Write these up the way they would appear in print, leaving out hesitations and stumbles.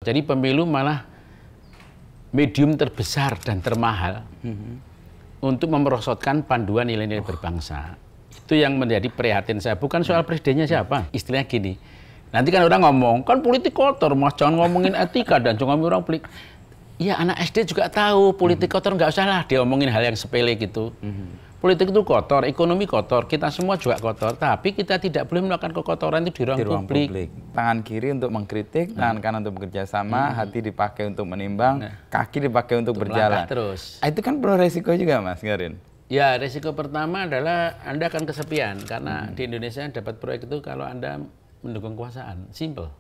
Jadi pemilu malah medium terbesar dan termahal untuk memerosotkan panduan nilai-nilai berbangsa. Itu yang menjadi prihatin saya. Bukan soal presidennya siapa. Istilahnya gini, nanti kan orang ngomong, kan politik kotor, mas jangan ngomongin etika dan jangan ngomongin orang politik. Iya, anak SD juga tahu politik kotor, nggak usah lah dia ngomongin hal yang sepele gitu. Politik itu kotor, ekonomi kotor, kita semua juga kotor, tapi kita tidak boleh melakukan kekotoran itu di ruang publik. Tangan kiri untuk mengkritik, tangan kanan untuk bekerja sama, hati dipakai untuk menimbang, kaki dipakai untuk berjalan. Terus. Itu kan perlu resiko juga, Mas Garin. Ya, resiko pertama adalah Anda akan kesepian, karena di Indonesia dapat proyek itu kalau Anda mendukung kekuasaan. Simple.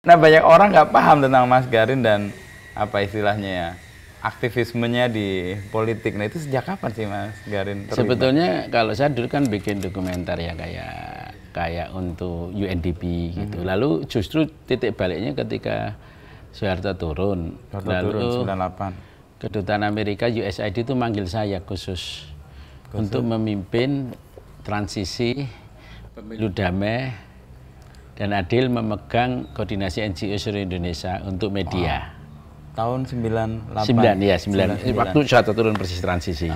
Nah, banyak orang nggak paham tentang Mas Garin dan apa istilahnya ya, aktivismenya di politik. Nah, itu sejak kapan sih Mas Garin terlibat? Sebetulnya kalau saya dulu kan bikin dokumenter ya kayak untuk UNDP gitu. Lalu justru titik baliknya ketika Soeharto turun. Lalu 98. Kedutaan Amerika USAID itu manggil saya khusus untuk memimpin transisi pemilu damai dan adil, memegang koordinasi NGO seluruh Indonesia untuk media. Tahun 98? 9. Waktu Soeharto turun persis transisi.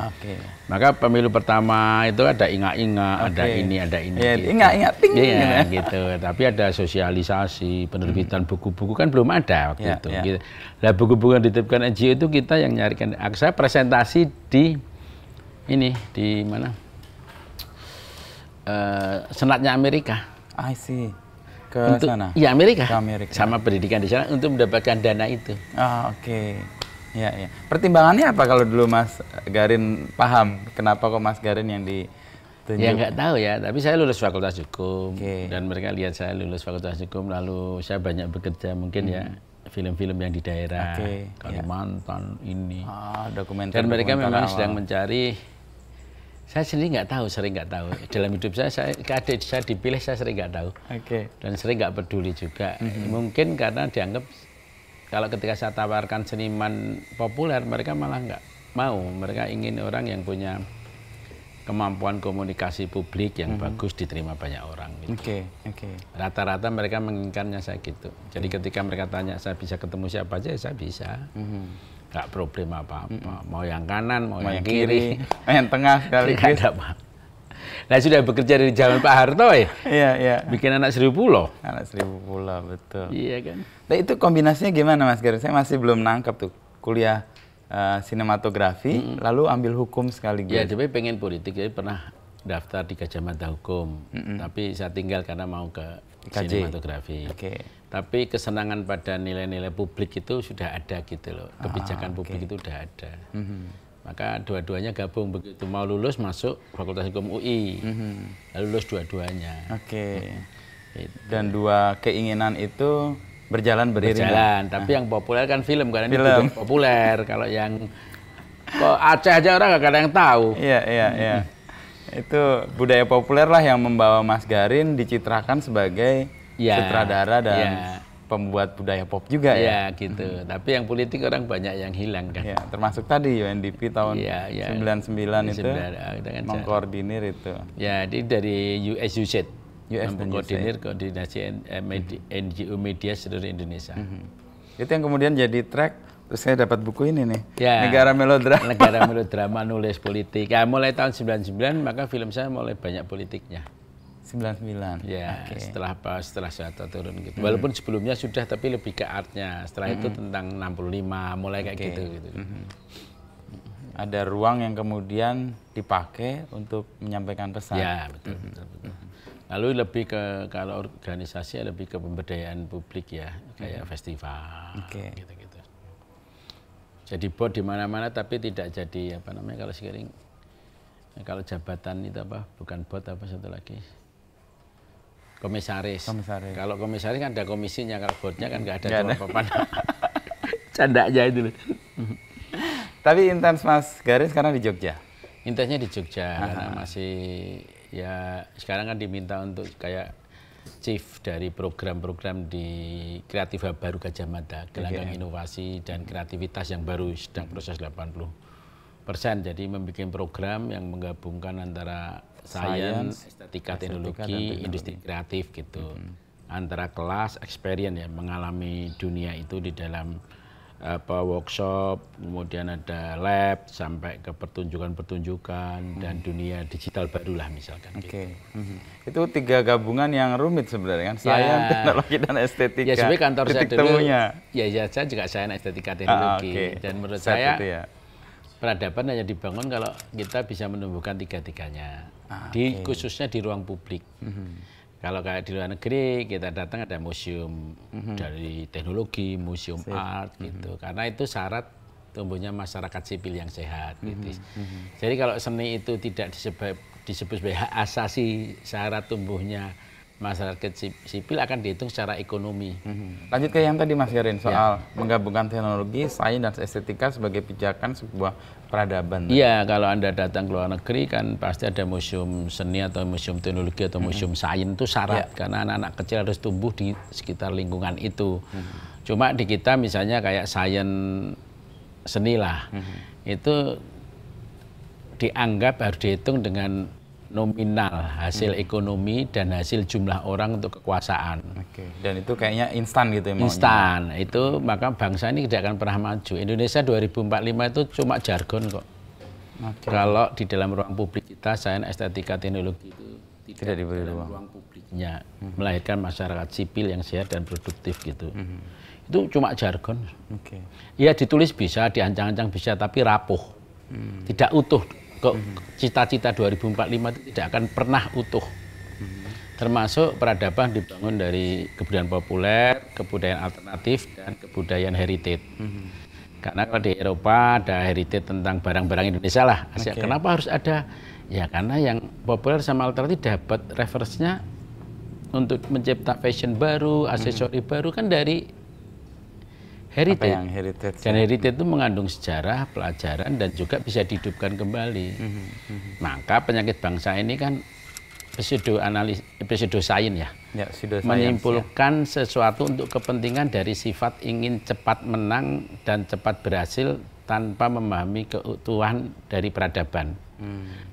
Maka pemilu pertama itu ada inga-inga, ada ini. Ya, gitu. Inga-inga, ting! Iya, gitu. Tapi ada sosialisasi, penerbitan buku-buku kan belum ada waktu itu. Gitu. Nah, buku-buku yang dititipkan NGO itu kita yang nyarikan. Saya presentasi di mana? Senatnya Amerika. I see. Ke sana? Iya, Amerika. Ke Amerika. Sama pendidikan di sana untuk mendapatkan dana itu. Oke. Ya. Pertimbangannya apa kalau dulu Mas Garin paham? Kenapa kok Mas Garin yang ditunjuk? Ya nggak tahu ya, tapi saya lulus Fakultas Hukum. Dan mereka lihat saya lulus Fakultas Hukum, lalu saya banyak bekerja mungkin ya film-film yang di daerah Kalimantan ini. Dokumenter. Dan mereka memang sedang mencari. Saya sendiri sering nggak tahu. Dalam hidup saya dipilih, saya sering nggak tahu. Dan sering nggak peduli juga. Mungkin karena dianggap kalau ketika saya tawarkan seniman populer, mereka malah nggak mau. Mereka ingin orang yang punya kemampuan komunikasi publik yang bagus, diterima banyak orang. Gitu. Rata-rata mereka menginginkannya saya gitu. Jadi ketika mereka tanya saya bisa ketemu siapa aja, saya bisa. Nggak problem apa-apa, mau yang kanan, mau yang kiri, yang tengah sekaligus. Nah, sudah bekerja dari zaman Pak Harto ya? Iya. Bikin Anak Seribu Pulau. Anak Seribu Pulau, betul. Iya kan? Nah, itu kombinasinya gimana Mas Garin? Saya masih belum nangkep tuh, kuliah sinematografi, lalu ambil hukum sekaligus. Ya, jadi pengen politik, jadi pernah daftar di Gajah Mada Hukum, tapi saya tinggal karena mau ke sinematografi. Tapi kesenangan pada nilai-nilai publik itu sudah ada gitu loh. Kebijakan publik itu sudah ada. Maka dua-duanya gabung. Begitu mau lulus masuk Fakultas Hukum UI. Lalu lulus dua-duanya. Dan dua keinginan itu berjalan beriringan. Berjalan, tapi yang populer kan film. Karena ini populer. Kalau yang Aceh aja orang nggak ada yang tahu. Iya. Itu budaya populer lah yang membawa Mas Garin dicitrakan sebagai sutradara dan pembuat budaya pop juga ya. Gitu. Tapi yang politik orang banyak yang hilang kan. Termasuk tadi UNDP tahun 99 itu mengkoordinir itu. Ya, dari USUZ. Mengkoordinir koordinasi NGO media seluruh Indonesia. Itu yang kemudian jadi track. Terus saya dapat buku ini nih. Negara Melodrama nulis politik. Ya, mulai tahun 99 maka film saya mulai banyak politiknya. 99. Ya, setelah Soeharto turun gitu. Walaupun sebelumnya sudah, tapi lebih ke artnya. Setelah itu tentang 65, mulai kayak gitu. Ada ruang yang kemudian dipakai untuk menyampaikan pesan. Ya, betul. Lalu lebih ke, kalau organisasi lebih ke pemberdayaan publik ya, kayak festival, gitu-gitu. Jadi bot di mana-mana, tapi tidak jadi kalau sekarang, kalau jabatan itu bukan bot, satu lagi. Komisaris. Kalau komisaris kan ada komisinya, kalau botnya kan nggak ada apa-apa. Candanya itu loh. Tapi intens Mas Garin sekarang di Jogja? Intensnya di Jogja, karena masih sekarang kan diminta untuk kayak chief dari program-program di Kreatif Hub Baru Gajah Mada, gelanggang inovasi dan kreativitas yang baru sedang proses 80%. Jadi membuat program yang menggabungkan antara sains, estetika, teknologi, industri kreatif gitu. Antara kelas, experience ya, mengalami dunia itu di dalam workshop, kemudian ada lab, sampai ke pertunjukan-pertunjukan dan dunia digital baru lah misalkan. Gitu. Itu 3 gabungan yang rumit sebenarnya kan, sains, teknologi dan estetika. Ya sebenarnya kantor saya dulu, temunya. Ya saya juga sains, estetika, teknologi. Dan menurut saya peradaban hanya dibangun kalau kita bisa menumbuhkan 3-tiganya, khususnya di ruang publik. Kalau kayak di luar negeri, kita datang ada museum dari teknologi, museum art gitu. Karena itu syarat tumbuhnya masyarakat sipil yang sehat. Gitu. Jadi kalau seni itu tidak disebut sebagai hak asasi syarat tumbuhnya masyarakat sipil akan dihitung secara ekonomi. Lanjut ke yang tadi Mas Garin, soal menggabungkan teknologi, sains, dan estetika sebagai pijakan sebuah peradaban. Iya, kalau Anda datang ke luar negeri kan pasti ada museum seni atau museum teknologi atau museum sains itu syarat. Karena anak-anak kecil harus tumbuh di sekitar lingkungan itu. Cuma di kita misalnya kayak sains seni lah, itu dianggap harus dihitung dengan nominal hasil ekonomi dan hasil jumlah orang untuk kekuasaan. Dan itu kayaknya instan gitu ya? Instan, itu maka bangsa ini tidak akan pernah maju. Indonesia 2045 itu cuma jargon kok. Kalau di dalam ruang publik kita, sains, estetika, teknologi itu tidak diberi ruang publiknya, melahirkan masyarakat sipil yang sehat dan produktif gitu. Itu cuma jargon. Ya ditulis bisa, diancang-ancang bisa, tapi rapuh, tidak utuh. Kok cita-cita 2045 itu tidak akan pernah utuh. Termasuk peradaban dibangun dari kebudayaan populer, kebudayaan alternatif, dan kebudayaan heritage. Karena kalau di Eropa ada heritage tentang barang-barang Indonesia lah. Kenapa harus ada? Ya karena yang populer sama alternatif dapat referensinya untuk mencipta fashion baru, aksesori baru kan dari heritage. Dan heritage itu mengandung sejarah, pelajaran, dan juga bisa dihidupkan kembali. Maka penyakit bangsa ini kan pseudo-sains ya, menyimpulkan sesuatu untuk kepentingan dari sifat ingin cepat menang dan cepat berhasil tanpa memahami keutuhan dari peradaban.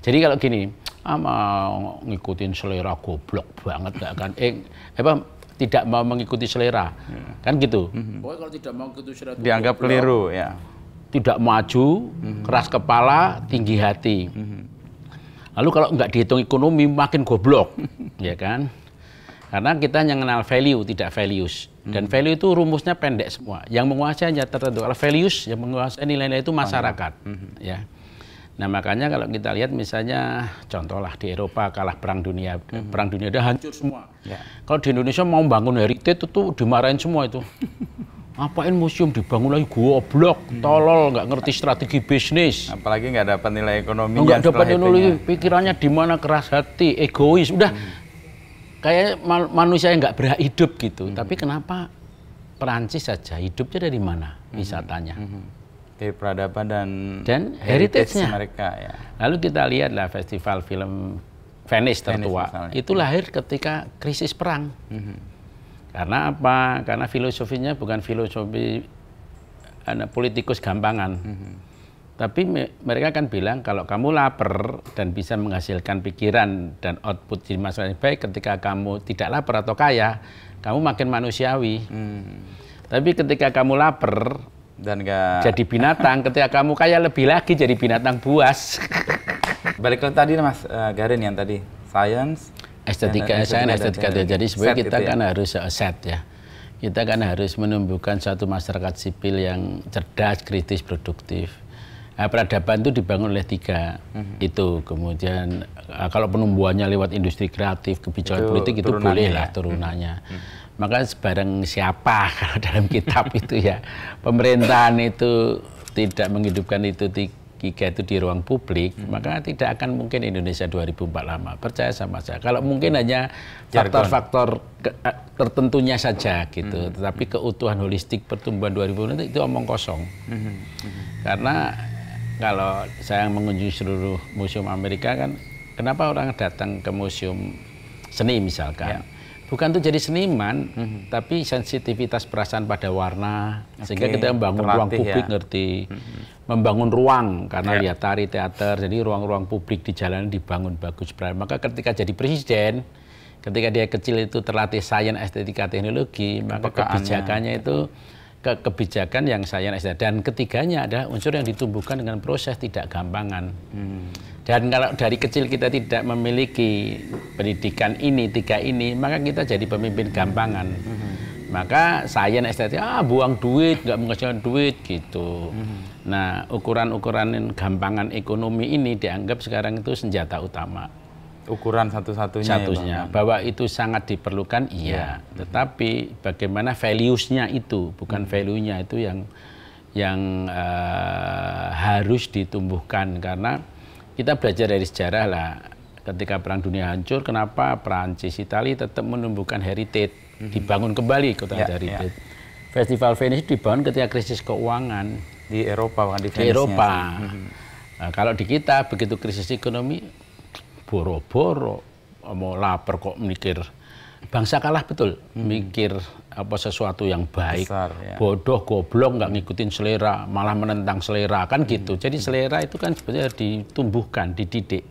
Jadi kalau gini, mau ngikutin selera goblok banget gak kan? Tidak mau mengikuti selera, kan gitu. Pokoknya kalau tidak mau mengikuti selera dianggap keliru ya. Tidak maju, keras kepala, tinggi hati. Lalu kalau nggak dihitung ekonomi makin goblok, ya kan? Karena kita yang mengenal value, tidak values. Dan value itu rumusnya pendek semua. Yang menguasai hanya tertentu. Kalau values yang menguasai nilai-nilai itu masyarakat, ya. Nah makanya kalau kita lihat misalnya contohlah di Eropa kalah perang dunia udah hancur semua. Kalau di Indonesia mau bangun heritage itu dimarahin semua itu. Ngapain museum dibangun lagi goblok, tolol, nggak ngerti strategi bisnis. Apalagi nggak dapat nilai ekonomi. Nggak dapat nilai, pikirannya di mana, keras hati, egois, udah kayak manusia yang nggak berhak hidup gitu. Tapi kenapa Perancis saja hidupnya dari mana wisatanya? Dari peradaban dan heritage-nya mereka ya. Lalu kita lihatlah festival film Venice tertua itu lahir ketika krisis perang. Karena apa? Karena filosofinya bukan filosofi politikus gampangan. Tapi mereka kan bilang kalau kamu lapar dan bisa menghasilkan pikiran dan output di masa yang baik ketika kamu tidak lapar atau kaya, kamu makin manusiawi. Tapi ketika kamu lapar dan gak jadi binatang, ketika kamu kaya lebih lagi jadi binatang buas. Balik ke tadi Mas Garin yang tadi sains, estetika. Jadi sebenarnya kita kan harus set ya. Kita kan harus menumbuhkan satu masyarakat sipil yang cerdas, kritis, produktif. Nah, peradaban itu dibangun oleh 3 itu. Kemudian kalau penumbuhannya lewat industri kreatif, kebijakan politik itu boleh lah turunannya. Maka sebarang siapa kalau dalam kitab itu ya, pemerintahan itu tidak menghidupkan itu 3 itu di ruang publik, maka tidak akan mungkin Indonesia 2045. Percaya sama saya. Kalau mungkin hanya faktor-faktor tertentunya saja gitu, tetapi keutuhan holistik pertumbuhan 2050 itu omong kosong. Karena kalau saya mengunjungi seluruh museum Amerika kan, kenapa orang datang ke museum seni misalkan? Bukan untuk jadi seniman, tapi sensitivitas perasaan pada warna, sehingga kita membangun ruang publik, ngerti, membangun ruang karena lihat tari, teater, jadi ruang-ruang publik di jalan dibangun bagus. Maka ketika jadi presiden, ketika dia kecil itu terlatih sains, estetika, teknologi, maka kebijakannya itu kebijakan yang sains, dan ketiganya adalah unsur yang ditumbuhkan dengan proses, tidak gampangan. Dan kalau dari kecil kita tidak memiliki pendidikan ini, 3 ini, maka kita jadi pemimpin gampangan. Maka sains, estetika, buang duit, nggak menghasilkan duit, gitu. Nah, ukuran-ukuran gampangan ekonomi ini dianggap sekarang itu senjata utama. Ukuran satu-satunya. Bahwa itu sangat diperlukan, iya. Tetapi bagaimana values-nya itu, bukan value-nya itu yang harus ditumbuhkan. Karena kita belajar dari sejarah lah, ketika Perang Dunia hancur, kenapa Perancis, Italia tetap menumbuhkan heritage, dibangun kembali kota heritage. Festival Venice dibangun ketika krisis keuangan. Di Eropa, bukan di Venice. Di Eropa. Nah, kalau di kita, begitu krisis ekonomi, boro-boro, mau lapar kok mikir. Bangsa kalah betul, mikir apa sesuatu yang baik, besar, bodoh, goblok, nggak ngikutin selera, malah menentang selera, kan gitu. Jadi selera itu kan sebenarnya ditumbuhkan, dididik,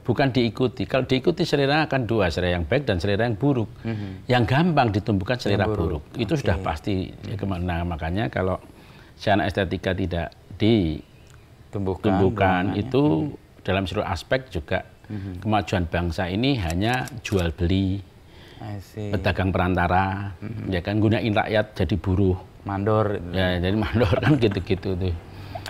bukan diikuti. Kalau diikuti selera akan 2, selera yang baik dan selera yang buruk. Yang gampang ditumbuhkan selera buruk. Itu sudah pasti. Nah, makanya kalau sains estetika tidak ditumbuhkan, itu dalam seluruh aspek juga kemajuan bangsa ini hanya jual beli. Pedagang perantara, ya kan, gunain rakyat jadi buruh, mandor, ya jadi mandor kan gitu-gitu tuh.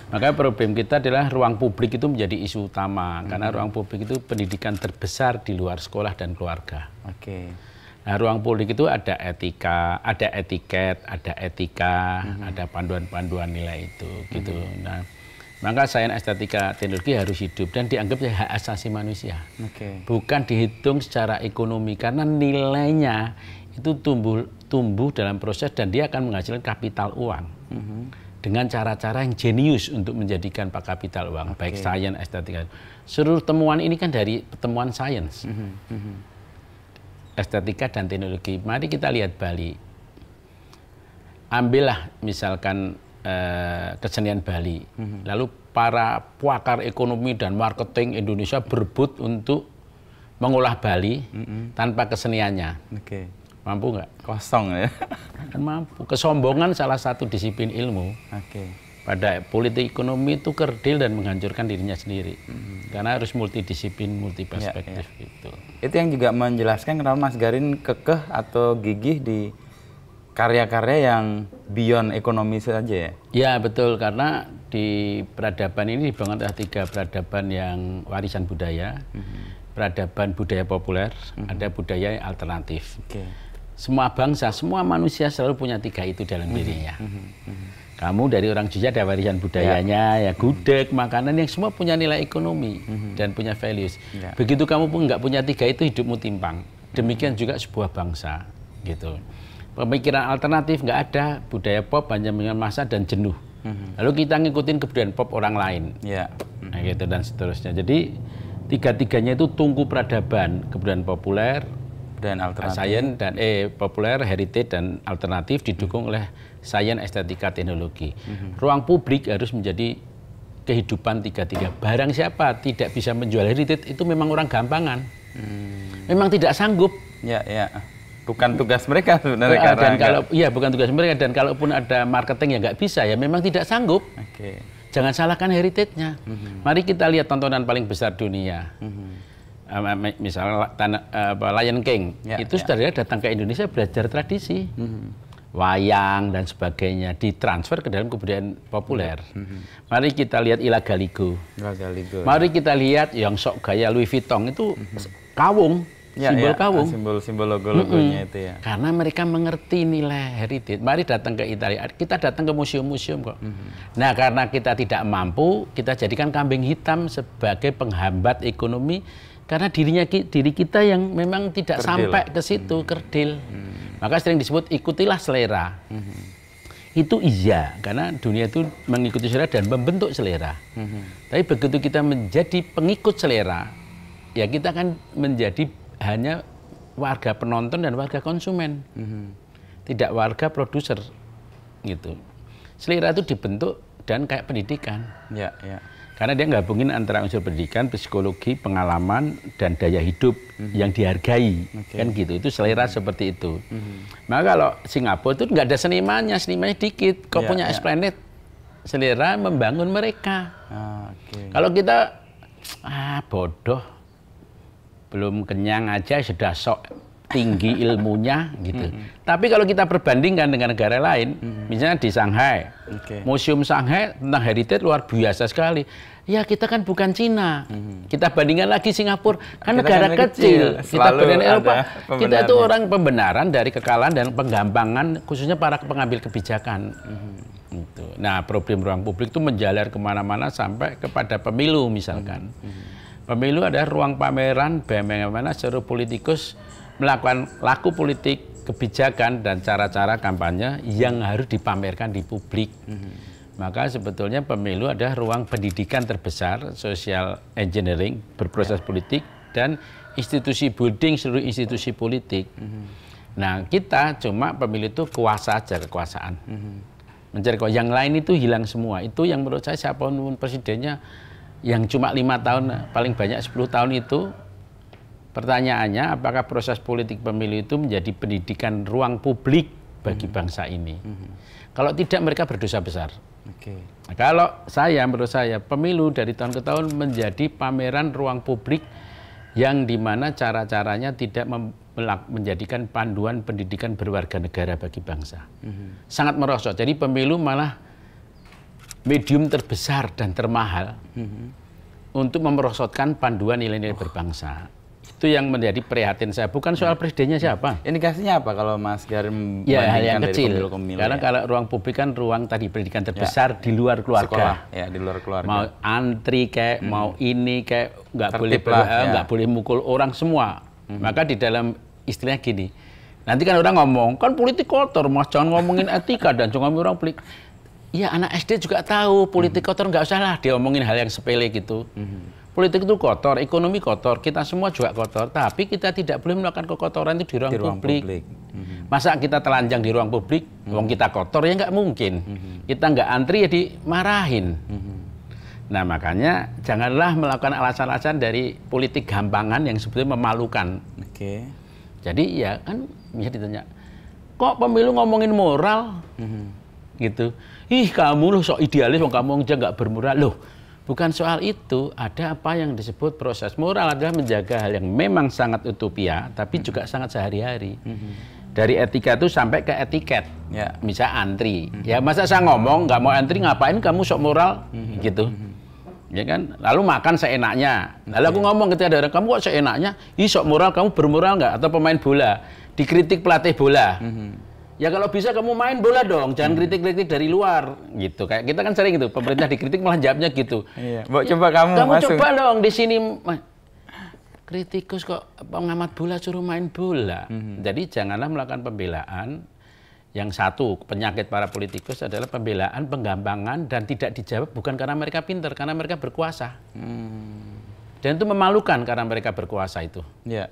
Maka problem kita adalah ruang publik itu menjadi isu utama, karena ruang publik itu pendidikan terbesar di luar sekolah dan keluarga. Nah, ruang publik itu ada etika, ada etiket, ada etika, ada panduan-panduan nilai itu, gitu. Nah, maka sains, estetika, teknologi harus hidup dan dianggap hak asasi manusia. Bukan dihitung secara ekonomi, karena nilainya itu tumbuh dalam proses dan dia akan menghasilkan kapital uang. Dengan cara-cara yang jenius untuk menjadikan kapital uang, baik sains, estetika. Seluruh temuan ini kan dari temuan sains, estetika dan teknologi. Mari kita lihat Bali. Ambillah misalkan kesenian Bali. Lalu para pakar ekonomi dan marketing Indonesia berebut untuk mengolah Bali tanpa keseniannya. Mampu nggak? Kosong ya. Kan mampu. Kesombongan salah satu disiplin ilmu. Pada politik ekonomi itu kerdil dan menghancurkan dirinya sendiri. Karena harus multidisiplin, multiperspektif gitu. Itu yang juga menjelaskan kenapa Mas Garin kekeh atau gigih di karya-karya yang beyond ekonomi saja ya? Ya betul, karena di peradaban ini dibangun oleh 3 peradaban yang warisan budaya. Peradaban budaya populer, ada budaya alternatif. Semua bangsa, semua manusia selalu punya 3 itu dalam dirinya. Kamu dari orang Jogja ada warisan budayanya, ya gudeg, makanan yang semua punya nilai ekonomi dan punya values. Begitu kamu pun nggak punya 3 itu, hidupmu timpang. Demikian juga sebuah bangsa, gitu. Pemikiran alternatif nggak ada, budaya pop hanya dengan masa dan jenuh. Lalu kita ngikutin kebudayaan pop orang lain, nah, gitu dan seterusnya. Jadi 3-tiganya itu tungku peradaban, kebudayaan populer, dan alternatif, sains dan populer, heritage dan alternatif didukung oleh sains, estetika, teknologi. Ruang publik harus menjadi kehidupan 3-3. Barang siapa tidak bisa menjual heritage itu memang orang gampangan, memang tidak sanggup. Bukan tugas mereka sebenarnya. Dan kalau bukan tugas mereka, dan kalaupun ada marketing yang nggak bisa, ya memang tidak sanggup. Jangan salahkan heritage-nya. Mari kita lihat tontonan paling besar dunia. Misalnya Lion King, itu saudara datang ke Indonesia belajar tradisi, wayang dan sebagainya, ditransfer ke dalam kebudayaan populer. Mari kita lihat Ila Galigo. Mari kita lihat yang sok gaya Louis Vuitton itu kawung. Simbol kawung, simbol logo-logonya itu ya. Karena mereka mengerti nilai heritage. Mari datang ke Italia, kita datang ke museum-museum kok. Nah, karena kita tidak mampu, kita jadikan kambing hitam sebagai penghambat ekonomi, karena diri kita yang memang tidak sampai ke situ, kerdil. Maka sering disebut ikutilah selera. Itu iya, karena dunia itu mengikuti selera dan membentuk selera. Tapi begitu kita menjadi pengikut selera, ya kita akan menjadi hanya warga penonton dan warga konsumen, tidak warga produser, gitu. Selera itu dibentuk dan kayak pendidikan. Ya, ya. Karena dia gabungin antara unsur pendidikan, psikologi, pengalaman, dan daya hidup yang dihargai. Kan gitu, itu selera seperti itu. Maka kalau Singapura itu nggak ada senimannya dikit. Kau punya Esplanade, selera membangun mereka. Kalau kita, bodoh, belum kenyang aja sudah sok tinggi ilmunya gitu. Tapi kalau kita perbandingkan dengan negara lain, misalnya di Shanghai, Museum Shanghai tentang heritage luar biasa sekali. Ya kita kan bukan Cina. Kita bandingkan lagi Singapura, kan kita negara kecil. Kita bandingkan Eropa. Kita itu orang pembenaran dari kekalahan dan penggampangan, khususnya para pengambil kebijakan. Gitu. Nah, problem ruang publik itu menjalar kemana-mana sampai kepada pemilu misalkan. Pemilu adalah ruang pameran bagaimana seluruh politikus melakukan laku politik, kebijakan, dan cara-cara kampanye yang harus dipamerkan di publik. Maka sebetulnya pemilu adalah ruang pendidikan terbesar, social engineering, berproses politik, dan institusi building seluruh institusi politik. Nah, kita cuma pemilu itu kuasa aja, kekuasaan. Mencari kekuasaan. Yang lain itu hilang semua. Itu yang menurut saya siapapun presidennya yang cuma 5 tahun, paling banyak 10 tahun itu, pertanyaannya, apakah proses politik pemilu itu menjadi pendidikan ruang publik bagi bangsa ini? Kalau tidak, mereka berdosa besar. Nah, kalau menurut saya, pemilu dari tahun ke tahun menjadi pameran ruang publik yang dimana cara-caranya tidak menjadikan panduan pendidikan berwarga negara bagi bangsa. Sangat merosot. Jadi pemilu malah medium terbesar dan termahal untuk memerosotkan panduan nilai-nilai berbangsa. Itu yang menjadi prihatin saya, bukan soal presidennya siapa. Indikasinya apa kalau Mas Garin membandingkan yang kecil, dari pemilu ke pemilu? Karena kalau ruang publik kan ruang tadi pendidikan terbesar di luar keluarga. Sekolah, di luar keluarga. Mau antri kayak, mau ini kayak, nggak boleh mukul orang semua. Maka di dalam istilahnya gini, nanti kan orang ngomong, kan politik kotor, Mas, jangan ngomongin etika dan jangan ngomongin orang politik. Iya, anak SD juga tahu politik kotor, nggak usah lah dia ngomongin hal yang sepele gitu. Politik itu kotor, ekonomi kotor, kita semua juga kotor, tapi kita tidak boleh melakukan kekotoran itu di ruang publik. Masa kita telanjang di ruang publik, wong kita kotor, ya nggak mungkin. Kita nggak antri ya dimarahin. Nah, makanya janganlah melakukan alasan-alasan dari politik gampangan yang sebetulnya memalukan. Jadi ya kan bisa ditanya, kok pemilu ngomongin moral? Gitu. Ih, kamu loh sok idealis, kamu aja nggak bermoral. Loh, bukan soal itu, ada apa yang disebut proses moral adalah menjaga hal yang memang sangat utopia, tapi juga sangat sehari-hari. Dari etika itu sampai ke etiket, misal antri. Ya masa saya ngomong nggak mau antri, ngapain kamu sok moral, gitu. Ya kan, lalu makan seenaknya. Lalu aku ngomong ketika ada orang, kamu kok seenaknya, ih sok moral, kamu bermoral nggak? Atau pemain bola, dikritik pelatih bola. Ya kalau bisa kamu main bola dong, jangan kritik-kritik dari luar, gitu. Kayak kita kan sering gitu, pemerintah dikritik malah jawabnya gitu. Iya. Coba kamu coba dong di sini, kritikus kok pengamat bola suruh main bola. Jadi janganlah melakukan pembelaan. Yang satu, penyakit para politikus adalah pembelaan, penggampangan, dan tidak dijawab bukan karena mereka pintar, karena mereka berkuasa. Dan itu memalukan karena mereka berkuasa itu. Ya,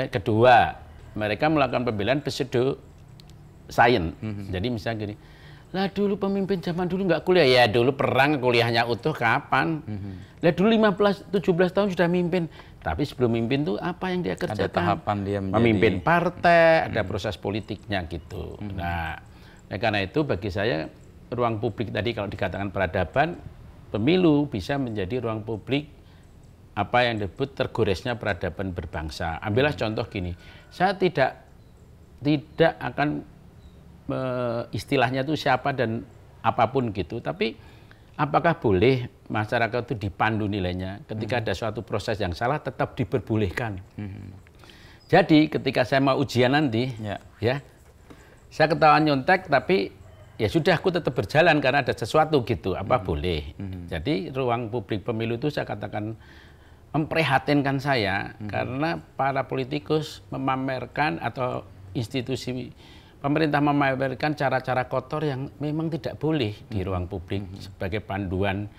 kedua, mereka melakukan pembelaan pseudo sains. Jadi misalnya gini, lah dulu pemimpin zaman dulu nggak kuliah, ya dulu perang kuliahnya utuh kapan? Lah dulu 15-17 tahun sudah mimpin, tapi sebelum mimpin tuh apa yang dia kerjakan? Ada tahapan dia memimpin partai, ada proses politiknya gitu. Nah, karena itu bagi saya ruang publik tadi kalau dikatakan peradaban, pemilu bisa menjadi ruang publik apa yang disebut tergoresnya peradaban berbangsa. Ambillah contoh gini, saya tidak akan istilahnya itu siapa dan apapun gitu, tapi apakah boleh masyarakat itu dipandu nilainya ketika ada suatu proses yang salah tetap diperbolehkan. Jadi ketika saya mau ujian nanti, ya saya ketahuan nyontek, tapi ya sudah aku tetap berjalan karena ada sesuatu gitu, apa boleh. Jadi ruang publik pemilu itu saya katakan memprihatinkan saya karena para politikus memamerkan atau institusi pemerintah memamerkan cara-cara kotor yang memang tidak boleh di ruang publik sebagai panduan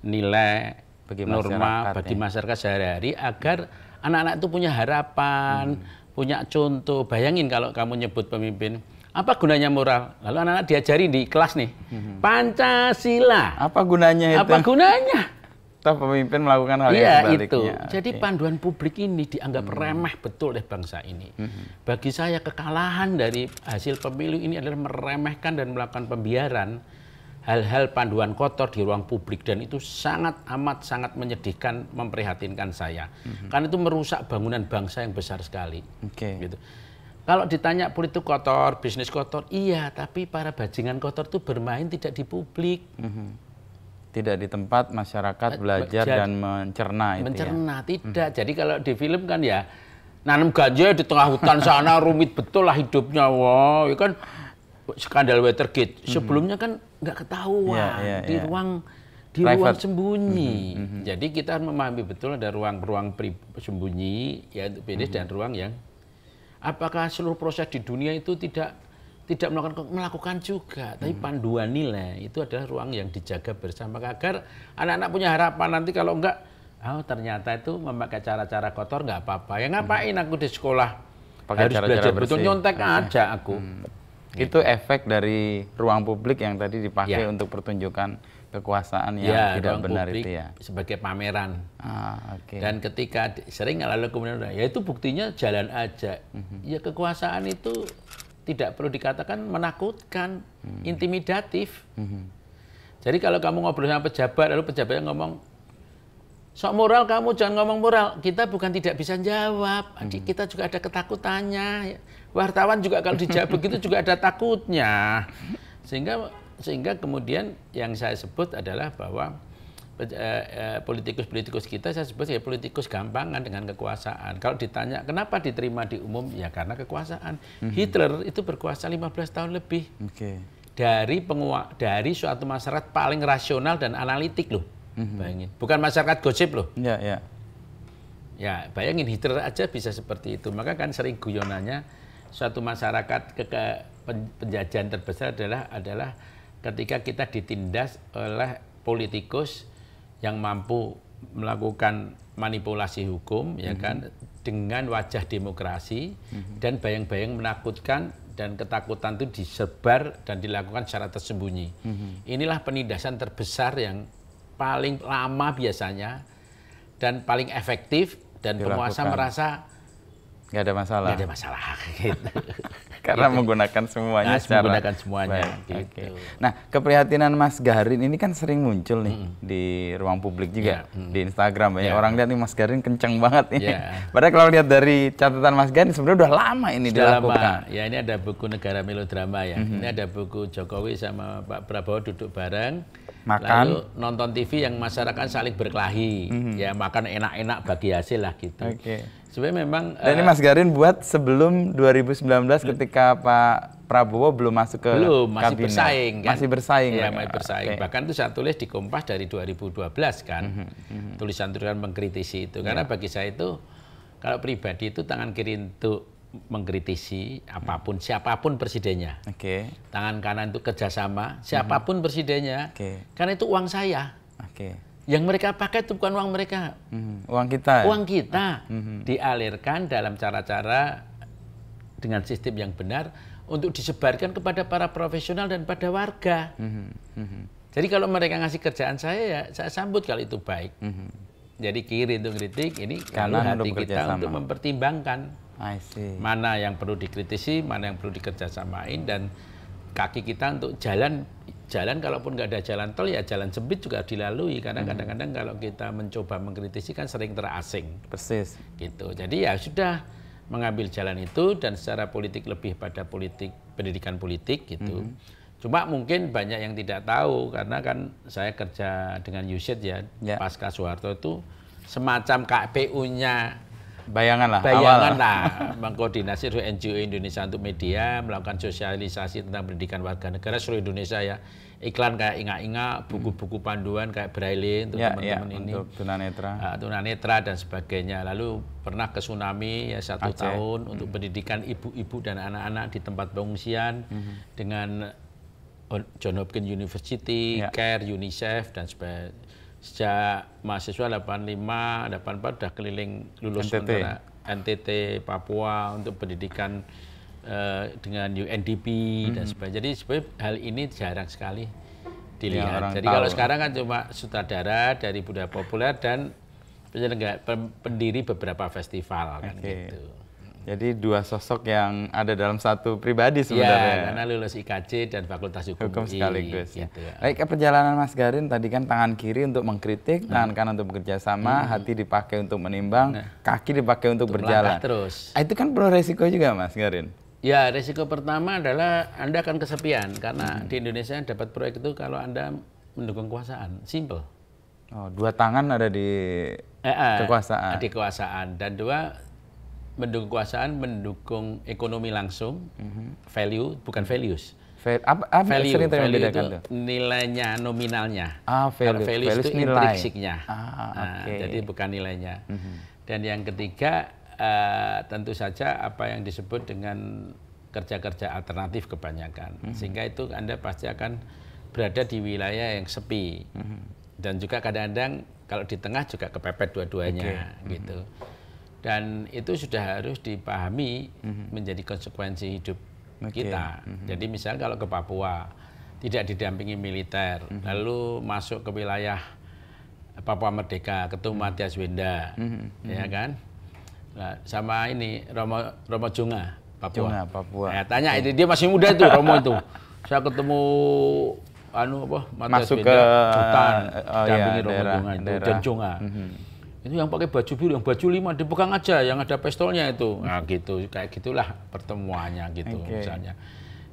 nilai bagi norma bagi masyarakat sehari-hari agar anak-anak itu punya harapan, punya contoh. Bayangin kalau kamu nyebut pemimpin, apa gunanya moral? Lalu anak-anak diajari di kelas nih, Pancasila. Apa gunanya itu? Apa gunanya? Toh pemimpin melakukan hal yang sebaliknya. Itu. Jadi panduan publik ini dianggap remeh betul oleh bangsa ini. Bagi saya kekalahan dari hasil pemilu ini adalah meremehkan dan melakukan pembiaran hal-hal panduan kotor di ruang publik, dan itu sangat menyedihkan, memprihatinkan saya. Karena itu merusak bangunan bangsa yang besar sekali. Gitu. Kalau ditanya politik kotor, bisnis kotor, iya, tapi para bajingan kotor itu bermain tidak di publik. Tidak di tempat masyarakat belajar dan mencerna itu. Mencerna, tidak. Jadi kalau di film kan ya nanam ganja di tengah hutan sana, rumit betul lah hidupnya. Wah, ya kan skandal Watergate. Sebelumnya kan nggak ketahuan di ruang sembunyi. Jadi kita harus memahami betul ada ruang-ruang sembunyi, yaitu bisnis dan ruang yang apakah seluruh proses di dunia itu tidak melakukan juga, tapi panduan nilai itu adalah ruang yang dijaga bersama agar anak-anak punya harapan nanti kalau enggak, ternyata itu memakai cara-cara kotor nggak apa-apa. Ya ngapain aku di sekolah harus belajar betul, nyontek aja aku. Itu efek dari ruang publik yang tadi dipakai untuk pertunjukan kekuasaan yang tidak benar itu ya. Sebagai pameran. Dan ketika sering lalu kemudian ya itu buktinya jalan aja. Ya kekuasaan itu tidak perlu dikatakan menakutkan, intimidatif. Jadi kalau kamu ngobrol sama pejabat, lalu pejabatnya ngomong, sok moral kamu jangan ngomong moral. Kita bukan tidak bisa jawab, kita juga ada ketakutannya. Wartawan juga kalau dijawab begitu juga ada takutnya. Sehingga kemudian yang saya sebut adalah bahwa politikus kita saya sebut ya politikus gampangan dengan kekuasaan. Kalau ditanya kenapa diterima di umum, ya karena kekuasaan. Hitler itu berkuasa 15 tahun lebih. Dari suatu masyarakat paling rasional dan analitik loh. Bayangin. Bukan masyarakat gosip loh. Ya, bayangin Hitler aja bisa seperti itu. Maka kan sering guyonannya suatu masyarakat penjajahan terbesar adalah ketika kita ditindas oleh politikus yang mampu melakukan manipulasi hukum, ya kan, dengan wajah demokrasi dan bayang-bayang menakutkan, dan ketakutan itu disebar dan dilakukan secara tersembunyi. Inilah penindasan terbesar yang paling lama biasanya dan paling efektif, dan penguasa merasa nggak ada masalah. Nggak ada masalah. Gitu. Karena menggunakan semuanya menggunakan semuanya. Gitu. Nah, keprihatinan Mas Garin ini kan sering muncul nih di ruang publik juga, di Instagram. Banyak orang lihat nih Mas Garin kenceng banget ini. Padahal kalau lihat dari catatan Mas Garin sebenarnya udah lama ini dilakukan. Ya, ini ada buku Negara Melodrama ya. Ini ada buku Jokowi sama Pak Prabowo duduk bareng. Lalu nonton TV yang masyarakat saling berkelahi. Ya, makan enak-enak bagi hasil lah gitu. Sebenarnya memang dan ini Mas Garin buat sebelum 2019 ketika Pak Prabowo belum masuk ke masih kabinet. Bersaing kan? Masih bersaing. Ya, masih bersaing. Bahkan itu saya tulis di Kompas dari 2012 kan. Tulisan-tulisan mengkritisi itu. Karena bagi saya itu kalau pribadi itu tangan kiri untuk mengkritisi apapun, siapapun presidennya. Tangan kanan itu kerjasama, siapapun presidennya. Karena itu uang saya. Yang mereka pakai itu bukan uang mereka. Uang kita. Uang kita dialirkan dalam cara-cara dengan sistem yang benar untuk disebarkan kepada para profesional dan pada warga. Jadi kalau mereka ngasih kerjaan saya, ya saya sambut kalau itu baik. Jadi kiri untuk kritik, ini kalau hati kita untuk mempertimbangkan mana yang perlu dikritisi, mana yang perlu dikerjasamain, dan kaki kita untuk jalan kalaupun nggak ada jalan tol, ya jalan sempit juga dilalui, karena kadang-kadang kalau kita mencoba mengkritisi kan sering terasing. Persis. Gitu. Jadi ya sudah mengambil jalan itu, dan secara politik lebih pada pendidikan politik gitu. Cuma mungkin banyak yang tidak tahu, karena kan saya kerja dengan USID ya. Pasca Soeharto itu semacam KPU-nya. Bayangan lah, mengkoordinasi NGO Indonesia untuk Media, melakukan sosialisasi tentang pendidikan warga negara seluruh Indonesia ya. Iklan kayak inga-inga, buku-buku panduan kayak Braille untuk teman-teman ini. Untuk tunanetra. Tunanetra dan sebagainya. Lalu pernah ke Tsunami ya 1 tahun untuk pendidikan ibu-ibu dan anak-anak di tempat pengungsian dengan John Hopkins University, CARE, UNICEF dan sebagainya. Sejak mahasiswa 85, 84 udah keliling lulus sementara NTT, Papua untuk pendidikan dengan UNDP dan sebagainya. Jadi sebenarnya hal ini jarang sekali dilihat. Jadi kalau sekarang kan cuma sutradara dari budaya populer dan pendiri beberapa festival kan gitu. Jadi dua sosok yang ada dalam satu pribadi sebenarnya. Ya, karena lulus IKJ dan Fakultas Hukum sekaligus. Gitu. Baik, perjalanan Mas Garin tadi kan tangan kiri untuk mengkritik, tangan kanan untuk bekerja sama, hati dipakai untuk menimbang, kaki dipakai untuk berjalan. Terus. Itu kan perlu resiko juga Mas Garin. Ya, resiko pertama adalah Anda akan kesepian karena di Indonesia dapat proyek itu kalau Anda mendukung kekuasaan, simple. Oh, dua tangan ada di kekuasaan. Di kekuasaan dan dua mendukung kekuasaan, mendukung ekonomi langsung, value bukan values. Value itu nilainya, nominalnya. Value itu intrinsiknya. Jadi bukan nilainya. Dan yang ketiga tentu saja apa yang disebut dengan kerja-kerja alternatif kebanyakan. Sehingga itu Anda pasti akan berada di wilayah yang sepi. Dan juga kadang-kadang kalau di tengah juga kepepet dua-duanya gitu. Dan itu sudah harus dipahami menjadi konsekuensi hidup kita. Jadi misalnya kalau ke Papua tidak didampingi militer, lalu masuk ke wilayah Papua Merdeka, ketemu Matias Wenda, ya kan? Nah, sama ini Romo Junga, Papua. Ya, tanya itu dia masih muda itu Romo itu. Saya ketemu Matias Wenda, hutan, dampingi Romo Junga itu dan Junga. Itu yang pakai baju biru, yang baju 5 dipegang aja, yang ada pistolnya itu. Nah gitu, kayak gitulah pertemuannya gitu misalnya.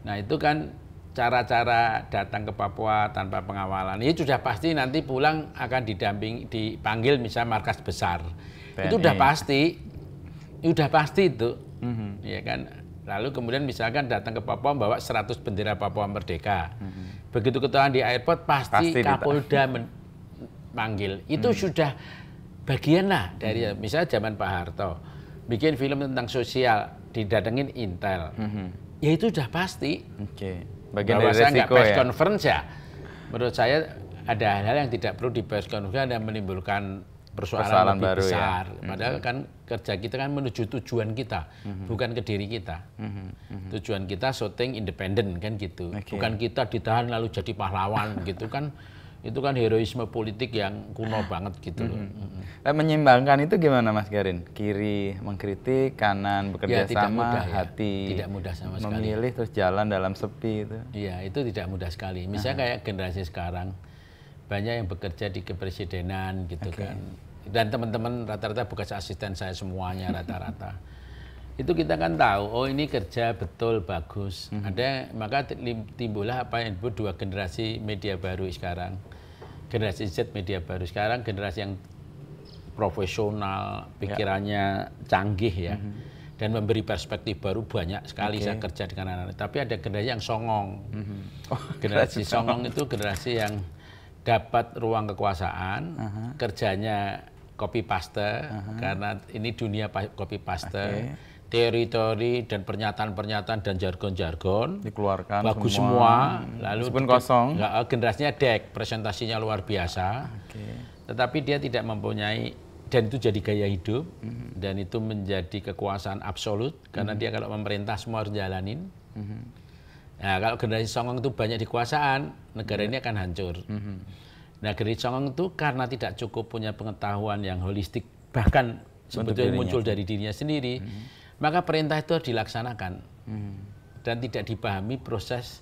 Nah itu kan cara-cara datang ke Papua tanpa pengawalan. Ini sudah pasti nanti pulang akan dipanggil misalnya markas besar. PNI. Itu udah pasti itu. Ya kan. Lalu kemudian misalkan datang ke Papua bawa 100 bendera Papua Merdeka. Begitu ketahuan di airport pasti Kapolda manggil. Itu sudah bagian lah dari misalnya zaman Pak Harto bikin film tentang sosial didatengin Intel, ya itu udah pasti. Bagian dari resiko press conference ya. Menurut saya ada hal-hal yang tidak perlu di press conference dan menimbulkan persoalan lebih baru besar. Ya. Padahal kan kerja kita kan menuju tujuan kita, bukan ke diri kita. Tujuan kita syuting independen kan gitu. Bukan kita ditahan lalu jadi pahlawan gitu kan. Itu kan heroisme politik yang kuno banget gitu loh. Menyeimbangkan itu gimana Mas Garin? Kiri mengkritik, kanan bekerja sama, mudah, hati tidak mudah sama sekali. Memilih terus jalan dalam sepi itu. Iya, itu tidak mudah sekali. Misalnya kayak generasi sekarang, banyak yang bekerja di kepresidenan gitu kan. Dan teman-teman rata-rata bekas asisten saya semuanya rata-rata. Itu kita kan tahu, oh ini kerja betul, bagus. Maka timbullah apa yang disebut dua generasi media baru sekarang. Generasi Z media baru sekarang, generasi yang profesional, pikirannya canggih ya. Dan memberi perspektif baru banyak sekali saya kerja dengan anak-anak. Tapi ada generasi yang songong. Generasi songong itu generasi yang dapat ruang kekuasaan, kerjanya copy paste, karena ini dunia copy paste. Teori-teori dan pernyataan-pernyataan dan jargon-jargon dikeluarkan bagus semua. Lalu kosong. Generasinya dek, presentasinya luar biasa. Tetapi dia tidak mempunyai, dan itu jadi gaya hidup, dan itu menjadi kekuasaan absolut karena dia kalau memerintah semua harus jalanin. Nah, kalau generasi songong itu banyak di kekuasaan, negara ini akan hancur. Nah, generasi songong itu karena tidak cukup punya pengetahuan yang holistik, bahkan sebetulnya muncul dari dirinya sendiri. Maka perintah itu harus dilaksanakan dan tidak dipahami proses